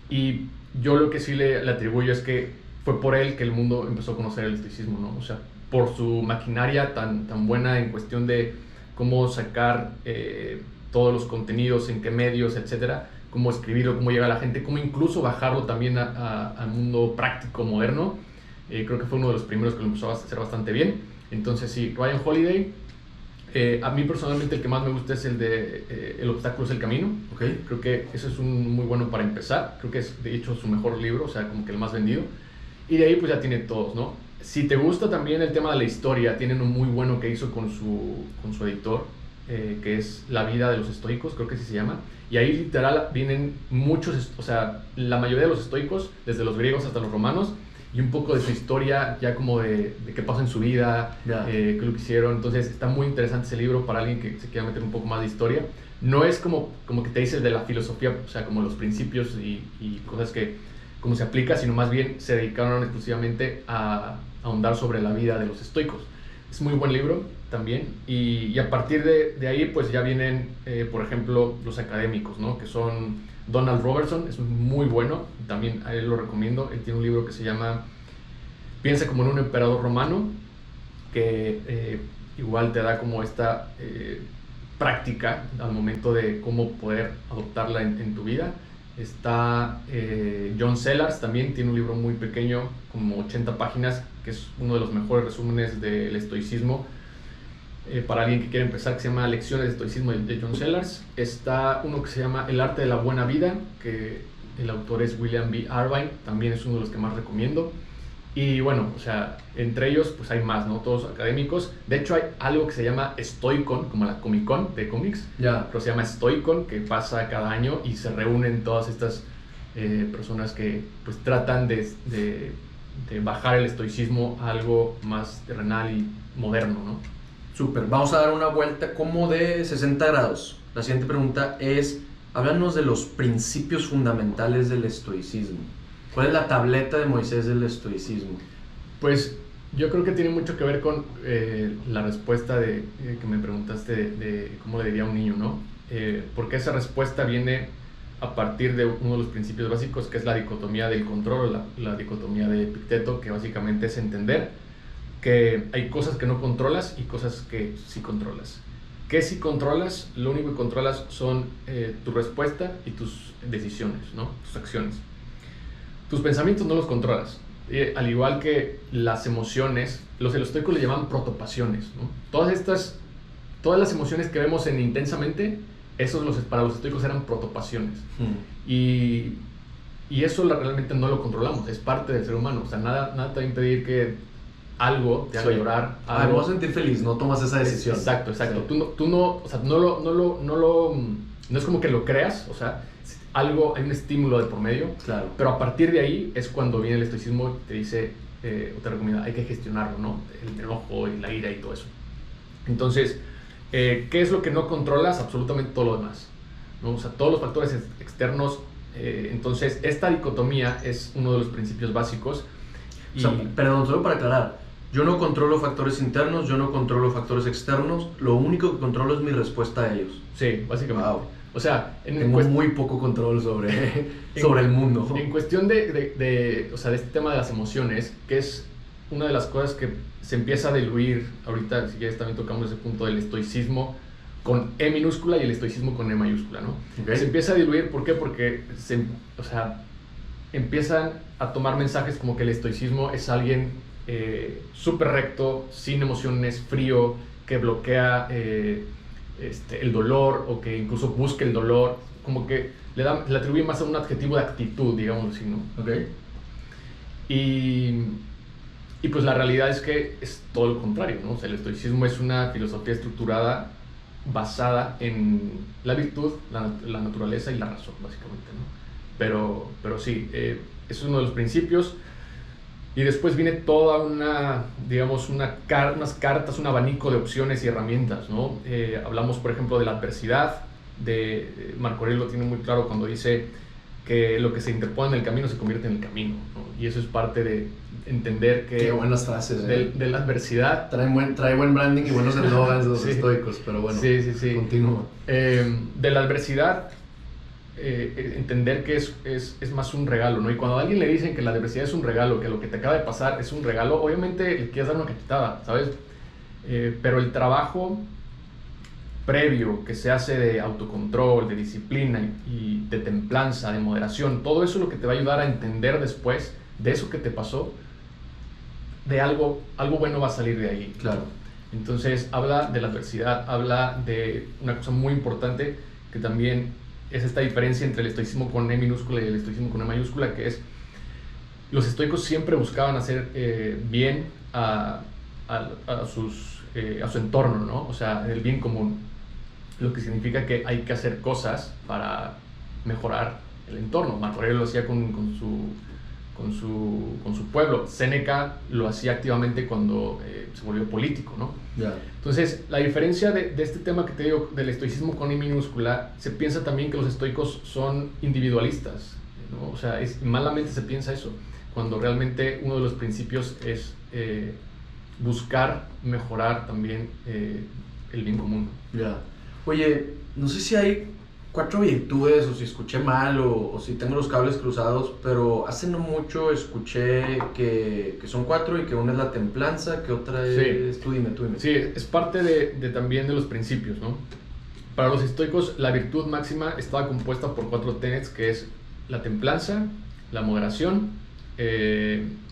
Y yo lo que sí le atribuyo es que fue por él que el mundo empezó a conocer el estoicismo, ¿no? O sea, por su maquinaria tan buena en cuestión de cómo sacar todos los contenidos, en qué medios, etcétera, cómo escribirlo, cómo llegar a la gente, cómo incluso bajarlo también al mundo práctico moderno. Creo que fue uno de los primeros que lo empezó a hacer bastante bien. Entonces sí, Ryan Holiday. A mí personalmente el que más me gusta es el de El obstáculo es el camino. Okay. Creo que eso es un muy bueno para empezar. Creo que es de hecho su mejor libro, o sea, como que el más vendido. Y de ahí pues ya tiene todos, ¿no? Si te gusta también el tema de la historia, tienen un muy bueno que hizo con su editor, que es La vida de los estoicos, creo que así se llama. Y ahí literal vienen muchos, o sea, la mayoría de los estoicos, desde los griegos hasta los romanos, y un poco de su historia, ya como de qué pasó en su vida, qué lo que hicieron. Entonces está muy interesante ese libro para alguien que se quiera meter un poco más de historia. No es como que te dice de la filosofía, o sea, como los principios y cosas que cómo se aplica, sino más bien se dedicaron exclusivamente a ahondar sobre la vida de los estoicos. Es muy buen libro también, y a partir de ahí pues ya vienen, por ejemplo, los académicos, ¿no? Que son Donald Robertson, es muy bueno, también a él lo recomiendo. Él tiene un libro que se llama Piensa como en un emperador romano, que igual te da como esta práctica al momento de cómo poder adoptarla en tu vida. Está John Sellars, también tiene un libro muy pequeño, como 80 páginas, que es uno de los mejores resúmenes del estoicismo para alguien que quiere empezar, que se llama Lecciones de Estoicismo de John Sellars. Está uno que se llama El arte de la buena vida, que el autor es William B. Irvine, también es uno de los que más recomiendo. Y bueno, o sea, entre ellos pues hay más, ¿no? Todos académicos. De hecho hay algo que se llama Stoicon, como la Comic Con de cómics, pero se llama Stoicon, que pasa cada año y se reúnen todas estas personas que pues tratan de bajar el estoicismo a algo más terrenal y moderno, ¿no? Súper, vamos a dar una vuelta como de 60 grados. La siguiente pregunta es, háblanos de los principios fundamentales del estoicismo. ¿Cuál es la tableta de Moisés del estoicismo? Pues yo creo que tiene mucho que ver con la respuesta que me preguntaste de cómo le diría a un niño, ¿no? Porque esa respuesta viene a partir de uno de los principios básicos, que es la dicotomía del control, la dicotomía de Epicteto, que básicamente es entender que hay cosas que no controlas y cosas que sí controlas. ¿Qué sí controlas? Lo único que controlas son tu respuesta y tus decisiones, ¿no? Tus acciones. Tus pensamientos no los controlas. Al igual que las emociones, los estoicos le llaman protopasiones, ¿no? Todas las emociones que vemos en Intensamente, para los estoicos eran protopasiones. Y eso realmente no lo controlamos, es parte del ser humano. O sea, nada te va a impedir que algo te haga llorar. Me voy a sentir feliz, no tomas esa decisión. Exacto. Sí. No es como que lo creas, o sea, hay un estímulo de por medio, claro. Pero a partir de ahí es cuando viene el estoicismo y te dice, o te recomienda, hay que gestionarlo, ¿no? El enojo y la ira y todo eso. Entonces, ¿qué es lo que no controlas? Absolutamente todo lo demás, ¿no? O sea, todos los factores externos. Entonces, esta dicotomía es uno de los principios básicos. O sea, perdón, solo para aclarar, yo no controlo factores internos, yo no controlo factores externos, lo único que controlo es mi respuesta a ellos. Sí, básicamente. Wow. O sea, tengo muy poco control sobre el mundo. En cuestión de este tema de las emociones, que es una de las cosas que se empieza a diluir, ahorita si quieres también tocamos ese punto del estoicismo con E minúscula y el estoicismo con E mayúscula, ¿no? Okay. Se empieza a diluir, ¿por qué? Porque empiezan a tomar mensajes como que el estoicismo es alguien súper recto, sin emociones, frío, que bloquea el dolor, o que incluso busca el dolor, como que le atribuye más a un adjetivo de actitud, digamos así, ¿no? Okay. Y pues la realidad es que es todo lo contrario, ¿no? O sea, el estoicismo es una filosofía estructurada basada en la virtud, la naturaleza y la razón, básicamente, ¿no? Pero sí, es uno de los principios. Y después viene toda unas cartas, un abanico de opciones y herramientas, ¿no? Hablamos, por ejemplo, de la adversidad. Marco Aurelio lo tiene muy claro cuando dice que lo que se interpone en el camino se convierte en el camino, ¿no? Y eso es parte de entender que... Qué buenas frases, de la adversidad. Trae buen branding y buenos eslogans los estoicos, pero bueno, sí. Continúa. De la adversidad... entender que es más un regalo, ¿no? Y cuando a alguien le dicen que la adversidad es un regalo, que lo que te acaba de pasar es un regalo, obviamente le quieres dar una cachetada, ¿sabes? Pero el trabajo previo que se hace de autocontrol, de disciplina y de templanza, de moderación, todo eso es lo que te va a ayudar a entender después de eso que te pasó, de algo bueno va a salir de ahí. Claro. Entonces habla de la adversidad, habla de una cosa muy importante que también es esta diferencia entre el estoicismo con E minúscula y el estoicismo con E mayúscula, que es los estoicos siempre buscaban hacer bien a su entorno, ¿no? O sea, el bien común, lo que significa que hay que hacer cosas para mejorar el entorno. Marco Aurelio lo hacía con su pueblo. Séneca lo hacía activamente cuando se volvió político, ¿no? Yeah. Entonces, la diferencia de este tema que te digo, del estoicismo con I minúscula, se piensa también que los estoicos son individualistas, ¿no? O sea, malamente se piensa eso, cuando realmente uno de los principios es buscar mejorar también el bien común. Ya. Yeah. Oye, no sé si hay 4 virtudes, o si escuché mal, o si tengo los cables cruzados, pero hace no mucho escuché que son 4 y que una es la templanza, que otra es... Tú dime. Sí, es parte también de los principios, ¿no? Para los estoicos, la virtud máxima estaba compuesta por 4 tenets, que es la templanza, la moderación,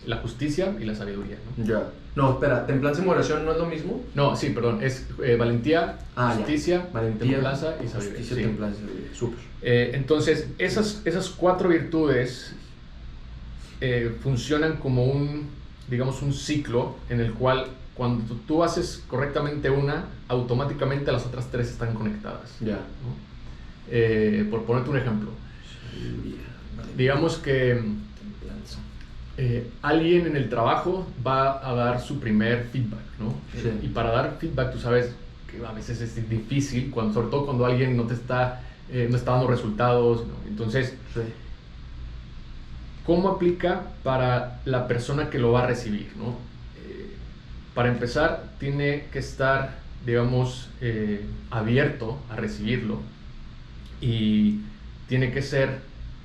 la justicia y la sabiduría, ¿no? Ya. No, espera, ¿templanza y moderación no es lo mismo? No, sí, perdón, es valentía, justicia, templanza y sabiduría. Justicia, sí. Templanza y sabiduría, súper. Entonces, esas 4 virtudes funcionan como un ciclo en el cual cuando tú haces correctamente una, automáticamente las otras 3 están conectadas. Ya. ¿No? Por ponerte un ejemplo. Digamos que alguien en el trabajo va a dar su primer feedback, ¿no? Sí. Y para dar feedback, tú sabes que a veces es difícil, sobre todo cuando alguien no está dando resultados, ¿no? Entonces, sí. ¿Cómo aplica para la persona que lo va a recibir, ¿no? Para empezar, tiene que estar, digamos, abierto a recibirlo y tiene que ser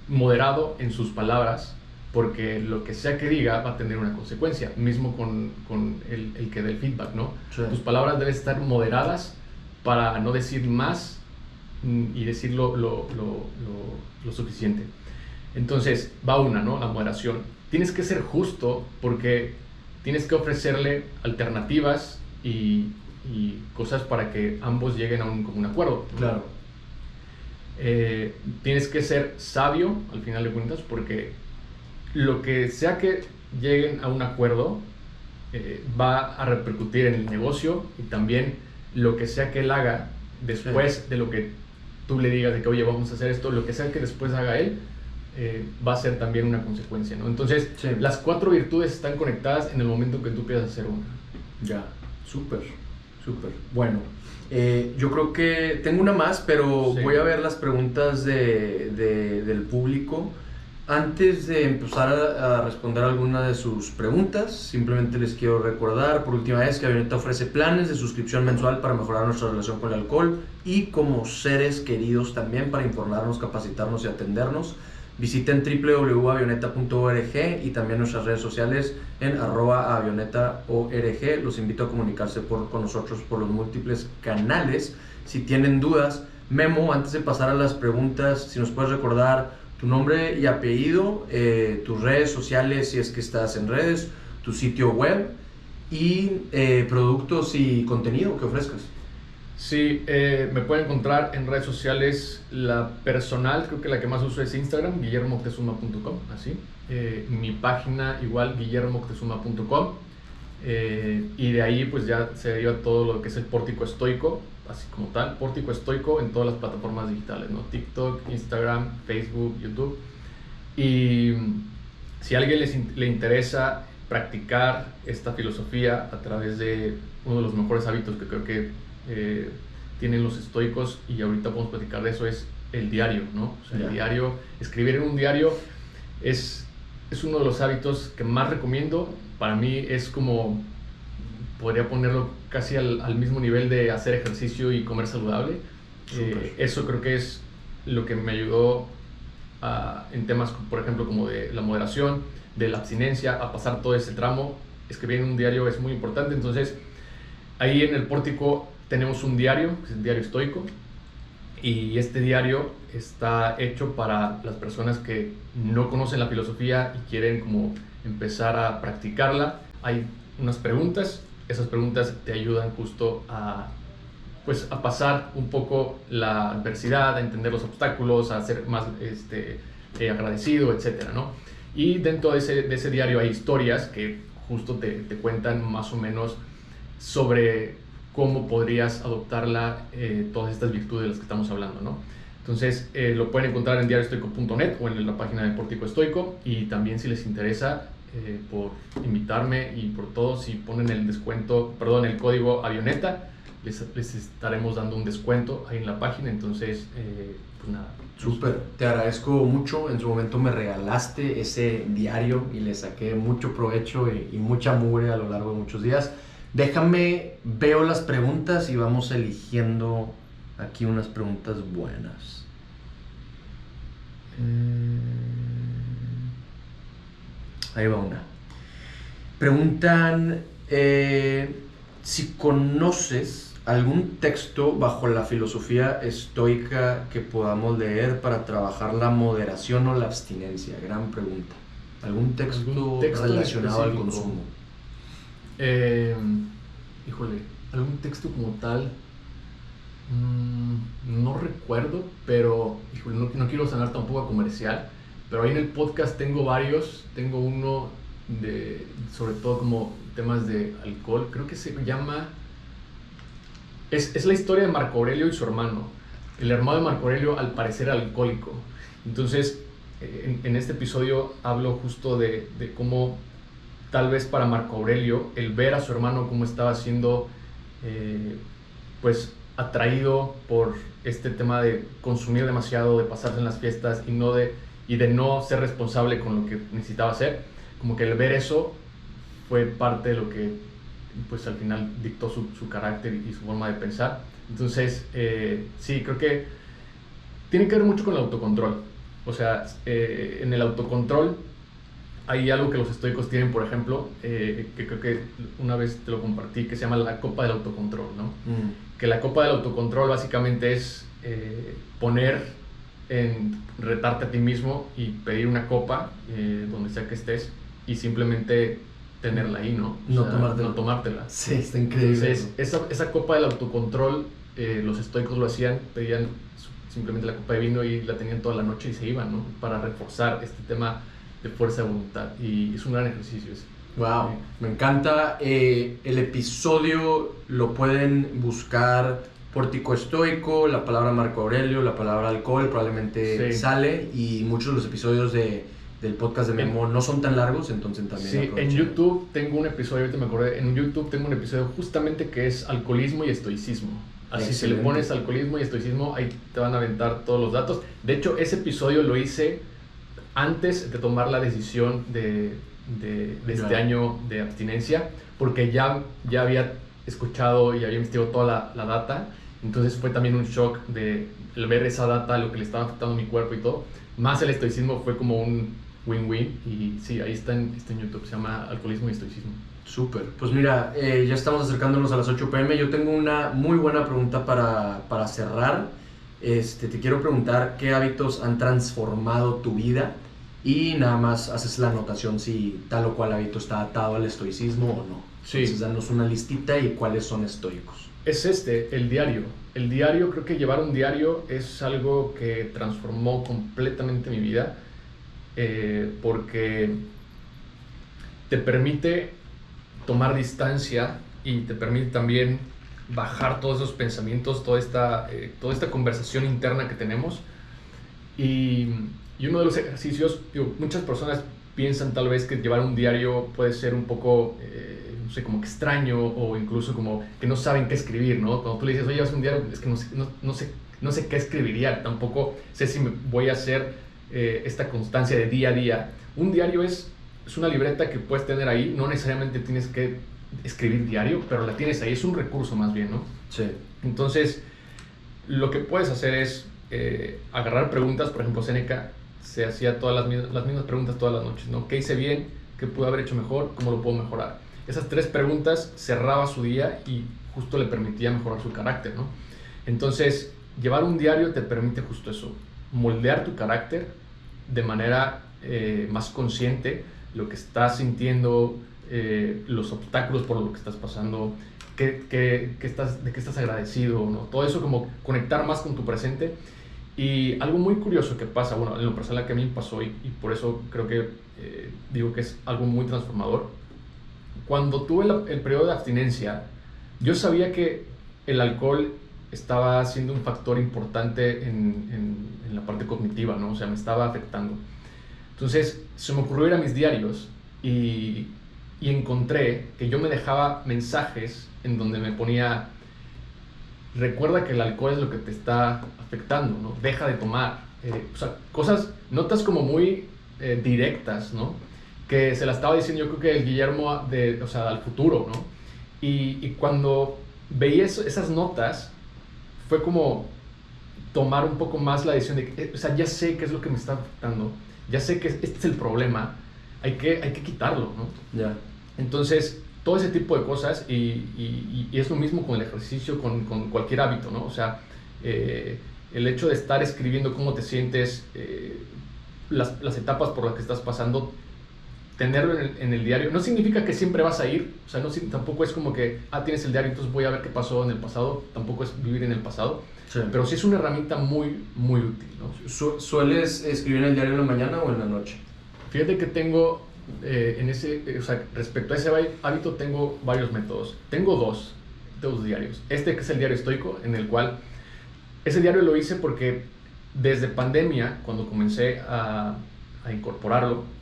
moderado en sus palabras, porque lo que sea que diga va a tener una consecuencia, mismo con el que dé el feedback, ¿no? Sí. Tus palabras deben estar moderadas para no decir más y decir lo suficiente. Entonces, va una, ¿no? La moderación. Tienes que ser justo porque tienes que ofrecerle alternativas y cosas para que ambos lleguen a un común acuerdo. Claro. Tienes que ser sabio, al final de cuentas, porque lo que sea que lleguen a un acuerdo va a repercutir en el negocio, y también lo que sea que él haga después de lo que tú le digas de que, oye, vamos a hacer esto, lo que sea que después haga él, va a ser también una consecuencia, ¿no? Entonces, las 4 virtudes están conectadas en el momento que tú empiezas a hacer una. Ya, súper. Bueno, yo creo que tengo una más, pero voy a ver las preguntas del público. Antes de empezar a responder alguna de sus preguntas, simplemente les quiero recordar por última vez que Avioneta ofrece planes de suscripción mensual para mejorar nuestra relación con el alcohol y como seres queridos también, para informarnos, capacitarnos y atendernos. Visiten www.avioneta.org y también nuestras redes sociales en @avioneta.org. Los invito a comunicarse con nosotros por los múltiples canales. Si tienen dudas, Memo, antes de pasar a las preguntas, si nos puedes recordar tu nombre y apellido, tus redes sociales si es que estás en redes, tu sitio web y productos y contenido que ofrezcas. Sí, me pueden encontrar en redes sociales. La personal, creo que la que más uso es Instagram, guillermoctezuma.com, así. Mi página igual, guillermoctezuma.com, y de ahí pues ya se deriva todo lo que es el Pórtico Estoico, así como tal, Pórtico Estoico en todas las plataformas digitales, ¿no? TikTok, Instagram, Facebook, YouTube. Y si a alguien le interesa practicar esta filosofía a través de uno de los mejores hábitos que creo que tienen los estoicos, y ahorita podemos platicar de eso, es el diario, ¿no? O sea, el diario, escribir en un diario es uno de los hábitos que más recomiendo. Para mí es como, podría ponerlo casi al mismo nivel de hacer ejercicio y comer saludable. Eso creo que es lo que me ayudó en temas, por ejemplo, como de la moderación, de la abstinencia, a pasar todo ese tramo. Escribir en un diario es muy importante. Entonces, ahí en el Pórtico tenemos un diario, que es el diario estoico, y este diario está hecho para las personas que no conocen la filosofía y quieren como empezar a practicarla. Hay unas preguntas, esas preguntas te ayudan justo a pasar un poco la adversidad, a entender los obstáculos, a ser más agradecido, etcétera, ¿no? Y dentro de ese diario hay historias que justo te cuentan más o menos sobre cómo podrías adoptarla, todas estas virtudes de las que estamos hablando, ¿no? Entonces, lo pueden encontrar en diarioestoico.net o en la página de Pórtico Estoico. Y también, si les interesa, por invitarme y por todo, si ponen el código Avioneta, les estaremos dando un descuento ahí en la página. Entonces, pues nada. Súper, te agradezco mucho. En su momento me regalaste ese diario y le saqué mucho provecho y mucha mugre a lo largo de muchos días. Déjame, veo las preguntas y vamos eligiendo aquí unas preguntas buenas. Ahí va una. Preguntan si conoces algún texto bajo la filosofía estoica que podamos leer para trabajar la moderación o la abstinencia. Gran pregunta. ¿Algún texto relacionado al consumo? Híjole, algún texto como tal, no recuerdo, pero híjole, no quiero sonar tampoco a comercial, pero ahí en el podcast tengo varios. Tengo uno sobre todo como temas de alcohol, creo que se llama, es la historia de Marco Aurelio y su hermano. El hermano de Marco Aurelio al parecer era alcohólico. Entonces, en este episodio hablo justo de cómo tal vez para Marco Aurelio el ver a su hermano cómo estaba siendo pues atraído por este tema de consumir demasiado, de pasarse en las fiestas y no de y de no ser responsable con lo que necesitaba hacer. Como que el ver eso fue parte de lo que pues al final dictó su carácter y su forma de pensar. Entonces, sí, creo que tiene que ver mucho con el autocontrol. O sea, en el autocontrol hay algo que los estoicos tienen, por ejemplo, que creo que una vez te lo compartí, que se llama la copa del autocontrol, ¿no? Que la copa del autocontrol básicamente es retarte a ti mismo y pedir una copa donde sea que estés y simplemente tenerla ahí, ¿no? No tomártela. No tomártela. Sí, está increíble. Entonces, esa copa del autocontrol, los estoicos lo hacían, pedían simplemente la copa de vino y la tenían toda la noche y se iban, ¿no? Para reforzar este tema de fuerza de voluntad. Y es un gran ejercicio ese. Wow, me encanta. El episodio lo pueden buscar Pórtico Estoico, la palabra Marco Aurelio, la palabra alcohol, probablemente sale. Y muchos de los episodios del podcast de Memo no son tan largos, entonces también sí, en YouTube tengo un episodio, ahorita me acordé, en YouTube tengo un episodio justamente que es alcoholismo y estoicismo. Así si le pones alcoholismo y estoicismo, ahí te van a aventar todos los datos. De hecho, ese episodio lo hice antes de tomar la decisión de este año de abstinencia, porque ya había escuchado y había investigado toda la data. Entonces fue también un shock de ver esa data, lo que le estaba afectando a mi cuerpo y todo. Más el estoicismo fue como un win-win. Y sí, ahí está en YouTube, se llama Alcoholismo y Estoicismo. Súper. Pues mira, ya estamos acercándonos a las 8 p.m. Yo tengo una muy buena pregunta para cerrar. Te quiero preguntar qué hábitos han transformado tu vida y nada más haces la anotación si tal o cual hábito está atado al estoicismo o no. Sí. Entonces danos una listita y cuáles son estoicos. Es el diario. El diario, creo que llevar un diario es algo que transformó completamente mi vida, porque te permite tomar distancia y te permite también bajar todos esos pensamientos, toda esta conversación interna que tenemos. Y uno de los ejercicios, muchas personas piensan tal vez que llevar un diario puede ser un poco, no sé, como que extraño o incluso como que no saben qué escribir, ¿no? Cuando tú le dices, oye, llevas un diario, es que no sé qué escribiría, tampoco sé si voy a hacer esta constancia de día a día. Un diario es una libreta que puedes tener ahí, no necesariamente tienes que escribir diario, pero la tienes ahí, es un recurso más bien, ¿no? Sí. Entonces, lo que puedes hacer es agarrar preguntas. Por ejemplo, Séneca se hacía todas las mismas preguntas todas las noches, ¿no? ¿Qué hice bien? ¿Qué pude haber hecho mejor? ¿Cómo lo puedo mejorar? Esas 3 preguntas cerraba su día y justo le permitía mejorar su carácter, ¿no? Entonces, llevar un diario te permite justo eso, moldear tu carácter de manera más consciente, lo que estás sintiendo, los obstáculos por lo que estás pasando, de qué estás agradecido, ¿no? Todo eso, como conectar más con tu presente. Y algo muy curioso que pasa, bueno, en lo personal que a mí me pasó y por eso creo que digo que es algo muy transformador. Cuando tuve el periodo de abstinencia, yo sabía que el alcohol estaba siendo un factor importante en la parte cognitiva, ¿no? O sea, me estaba afectando. Entonces se me ocurrió ir a mis diarios y encontré que yo me dejaba mensajes en donde me ponía: recuerda que el alcohol es lo que te está afectando, ¿no? Deja de tomar. O sea, notas como muy directas, ¿no? Que se la estaba diciendo yo creo que el Guillermo al futuro, ¿no? Y cuando veía esas notas, fue como tomar un poco más la decisión de que, o sea, ya sé qué es lo que me está afectando, ya sé que este es el problema, hay que quitarlo, ¿no? Ya. Entonces, todo ese tipo de cosas, y es lo mismo con el ejercicio, con cualquier hábito, ¿no? O sea, el hecho de estar escribiendo cómo te sientes, las etapas por las que estás pasando, tenerlo en el diario, no significa que siempre vas a ir, o sea, tampoco es como que, tienes el diario, entonces voy a ver qué pasó en el pasado, tampoco es vivir en el pasado, sí. Pero sí es una herramienta muy, muy útil, ¿no? ¿Sueles escribir en el diario en la mañana o en la noche? Fíjate que tengo, respecto a ese hábito, tengo varios métodos. Tengo dos diarios. Que es el diario estoico, en el cual, ese diario lo hice porque desde pandemia, cuando comencé a incorporarlo,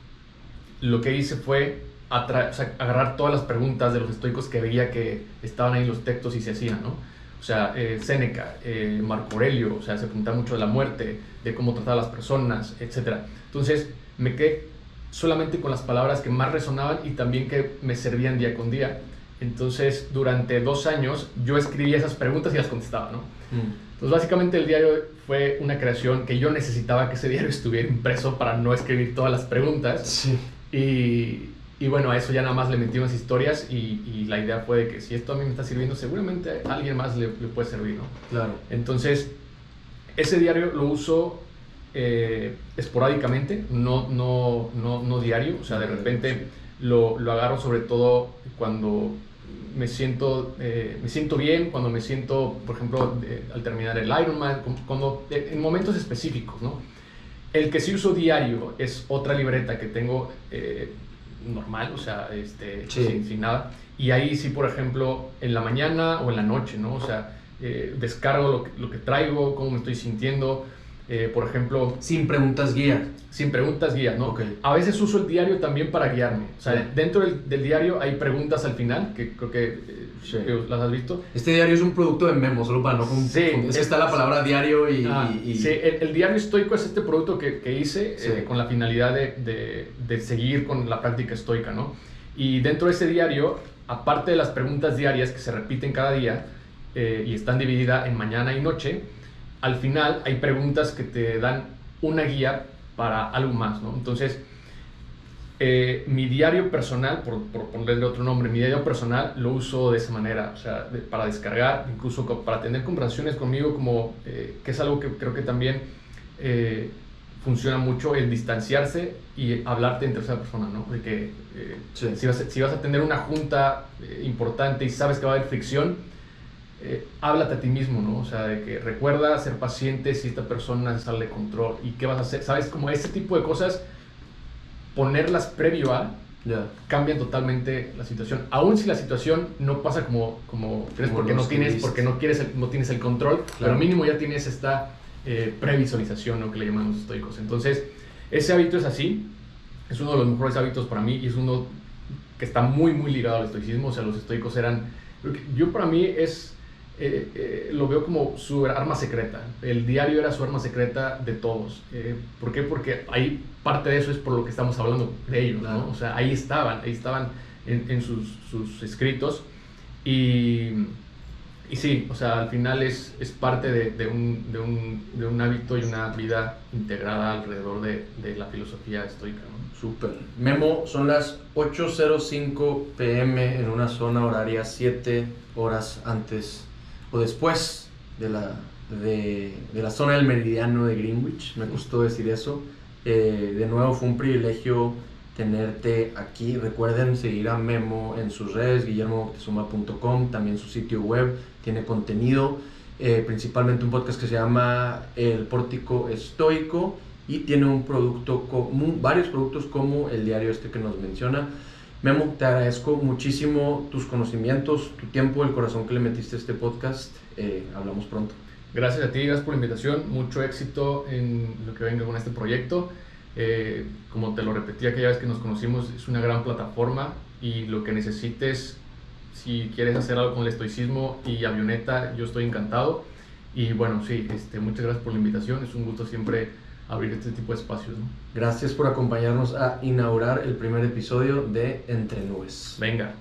lo que hice fue agarrar todas las preguntas de los estoicos que veía que estaban ahí en los textos y se hacían, ¿no? O sea, Séneca, Marco Aurelio, o sea, se preguntaba mucho de la muerte, de cómo tratar a las personas, etc. Entonces, me quedé solamente con las palabras que más resonaban y también que me servían día con día. Entonces, durante 2 años, yo escribía esas preguntas y las contestaba, ¿no? Entonces, básicamente el diario fue una creación que yo necesitaba que ese diario estuviera impreso para no escribir todas las preguntas. Sí. Y bueno, a eso ya nada más le metí unas historias y la idea fue de que si esto a mí me está sirviendo, seguramente a alguien más le puede servir, ¿no? Claro. Entonces, ese diario lo uso esporádicamente, no diario. O sea, de repente lo agarro sobre todo cuando me siento bien, cuando me siento, por ejemplo, al terminar el Ironman, en momentos específicos, ¿no? El que sí uso diario es otra libreta que tengo normal, o sea, Sí. sin nada. Y ahí sí, por ejemplo, en la mañana o en la noche, ¿no? O sea, descargo lo que traigo, cómo me estoy sintiendo. Por ejemplo, Sin preguntas guía. sin preguntas guías, ¿no? Okay. A veces uso el diario también para guiarme. O sea, Sí. dentro del diario hay preguntas al final, que creo que Sí. las has visto. Este diario es un producto de Memo, solo para no confundir. Sí, Es que está la palabra diario y... Sí, el diario estoico es este producto que hice Sí. con la finalidad de seguir con la práctica estoica, ¿no? Y dentro de ese diario, aparte de las preguntas diarias que se repiten cada día y están divididas en mañana y noche, al final hay preguntas que te dan una guía para algo más, ¿no? Entonces, mi diario personal, por ponerle otro nombre, mi diario personal lo uso de esa manera, o sea, para descargar, incluso para tener conversaciones conmigo, como que es algo que creo que también funciona mucho, el distanciarse y hablarte en tercera persona, ¿no? De que Sí. si vas a tener una junta importante y sabes que va a haber fricción, háblate a ti mismo, ¿no? O sea, de que recuerda ser paciente si esta persona se sale de control y qué vas a hacer, ¿sabes? Como ese tipo de cosas, ponerlas previo a, Ya. cambian totalmente la situación. Aún si la situación no pasa como crees, porque no tienes el control, pero mínimo ya tienes esta previsualización, ¿no? Que le llaman los estoicos. Entonces, ese hábito es así, es uno de los mejores hábitos para mí y es uno que está muy, muy ligado al estoicismo. O sea, los estoicos eran... Yo para mí lo veo como su arma secreta. El diario era su arma secreta de todos. ¿Por qué? Porque ahí parte de eso es por lo que estamos hablando de ellos, Claro. ¿no? O sea, ahí estaban en sus escritos y sí, o sea, al final es parte de un hábito y una vida integrada alrededor de la filosofía estoica, ¿no? Súper. Memo, son las 8:05 p.m. en una zona horaria 7 horas antes o después de la zona del meridiano de Greenwich. Me gustó decir eso. De nuevo, fue un privilegio tenerte aquí. Recuerden seguir a Memo en sus redes, guillermomoctezuma.com, también su sitio web, tiene contenido, principalmente un podcast que se llama El Pórtico Estoico, y tiene varios productos como el diario que nos menciona. Memo, te agradezco muchísimo tus conocimientos, tu tiempo, el corazón que le metiste a este podcast. Hablamos pronto. Gracias a ti, gracias por la invitación, mucho éxito en lo que venga con este proyecto. Como te lo repetí aquella vez que nos conocimos, es una gran plataforma y lo que necesites, si quieres hacer algo con el estoicismo y avioneta, yo estoy encantado. Y bueno, sí, muchas gracias por la invitación, es un gusto siempre abrir este tipo de espacios, ¿no? Gracias por acompañarnos a inaugurar el primer episodio de Entre Nubes. Venga.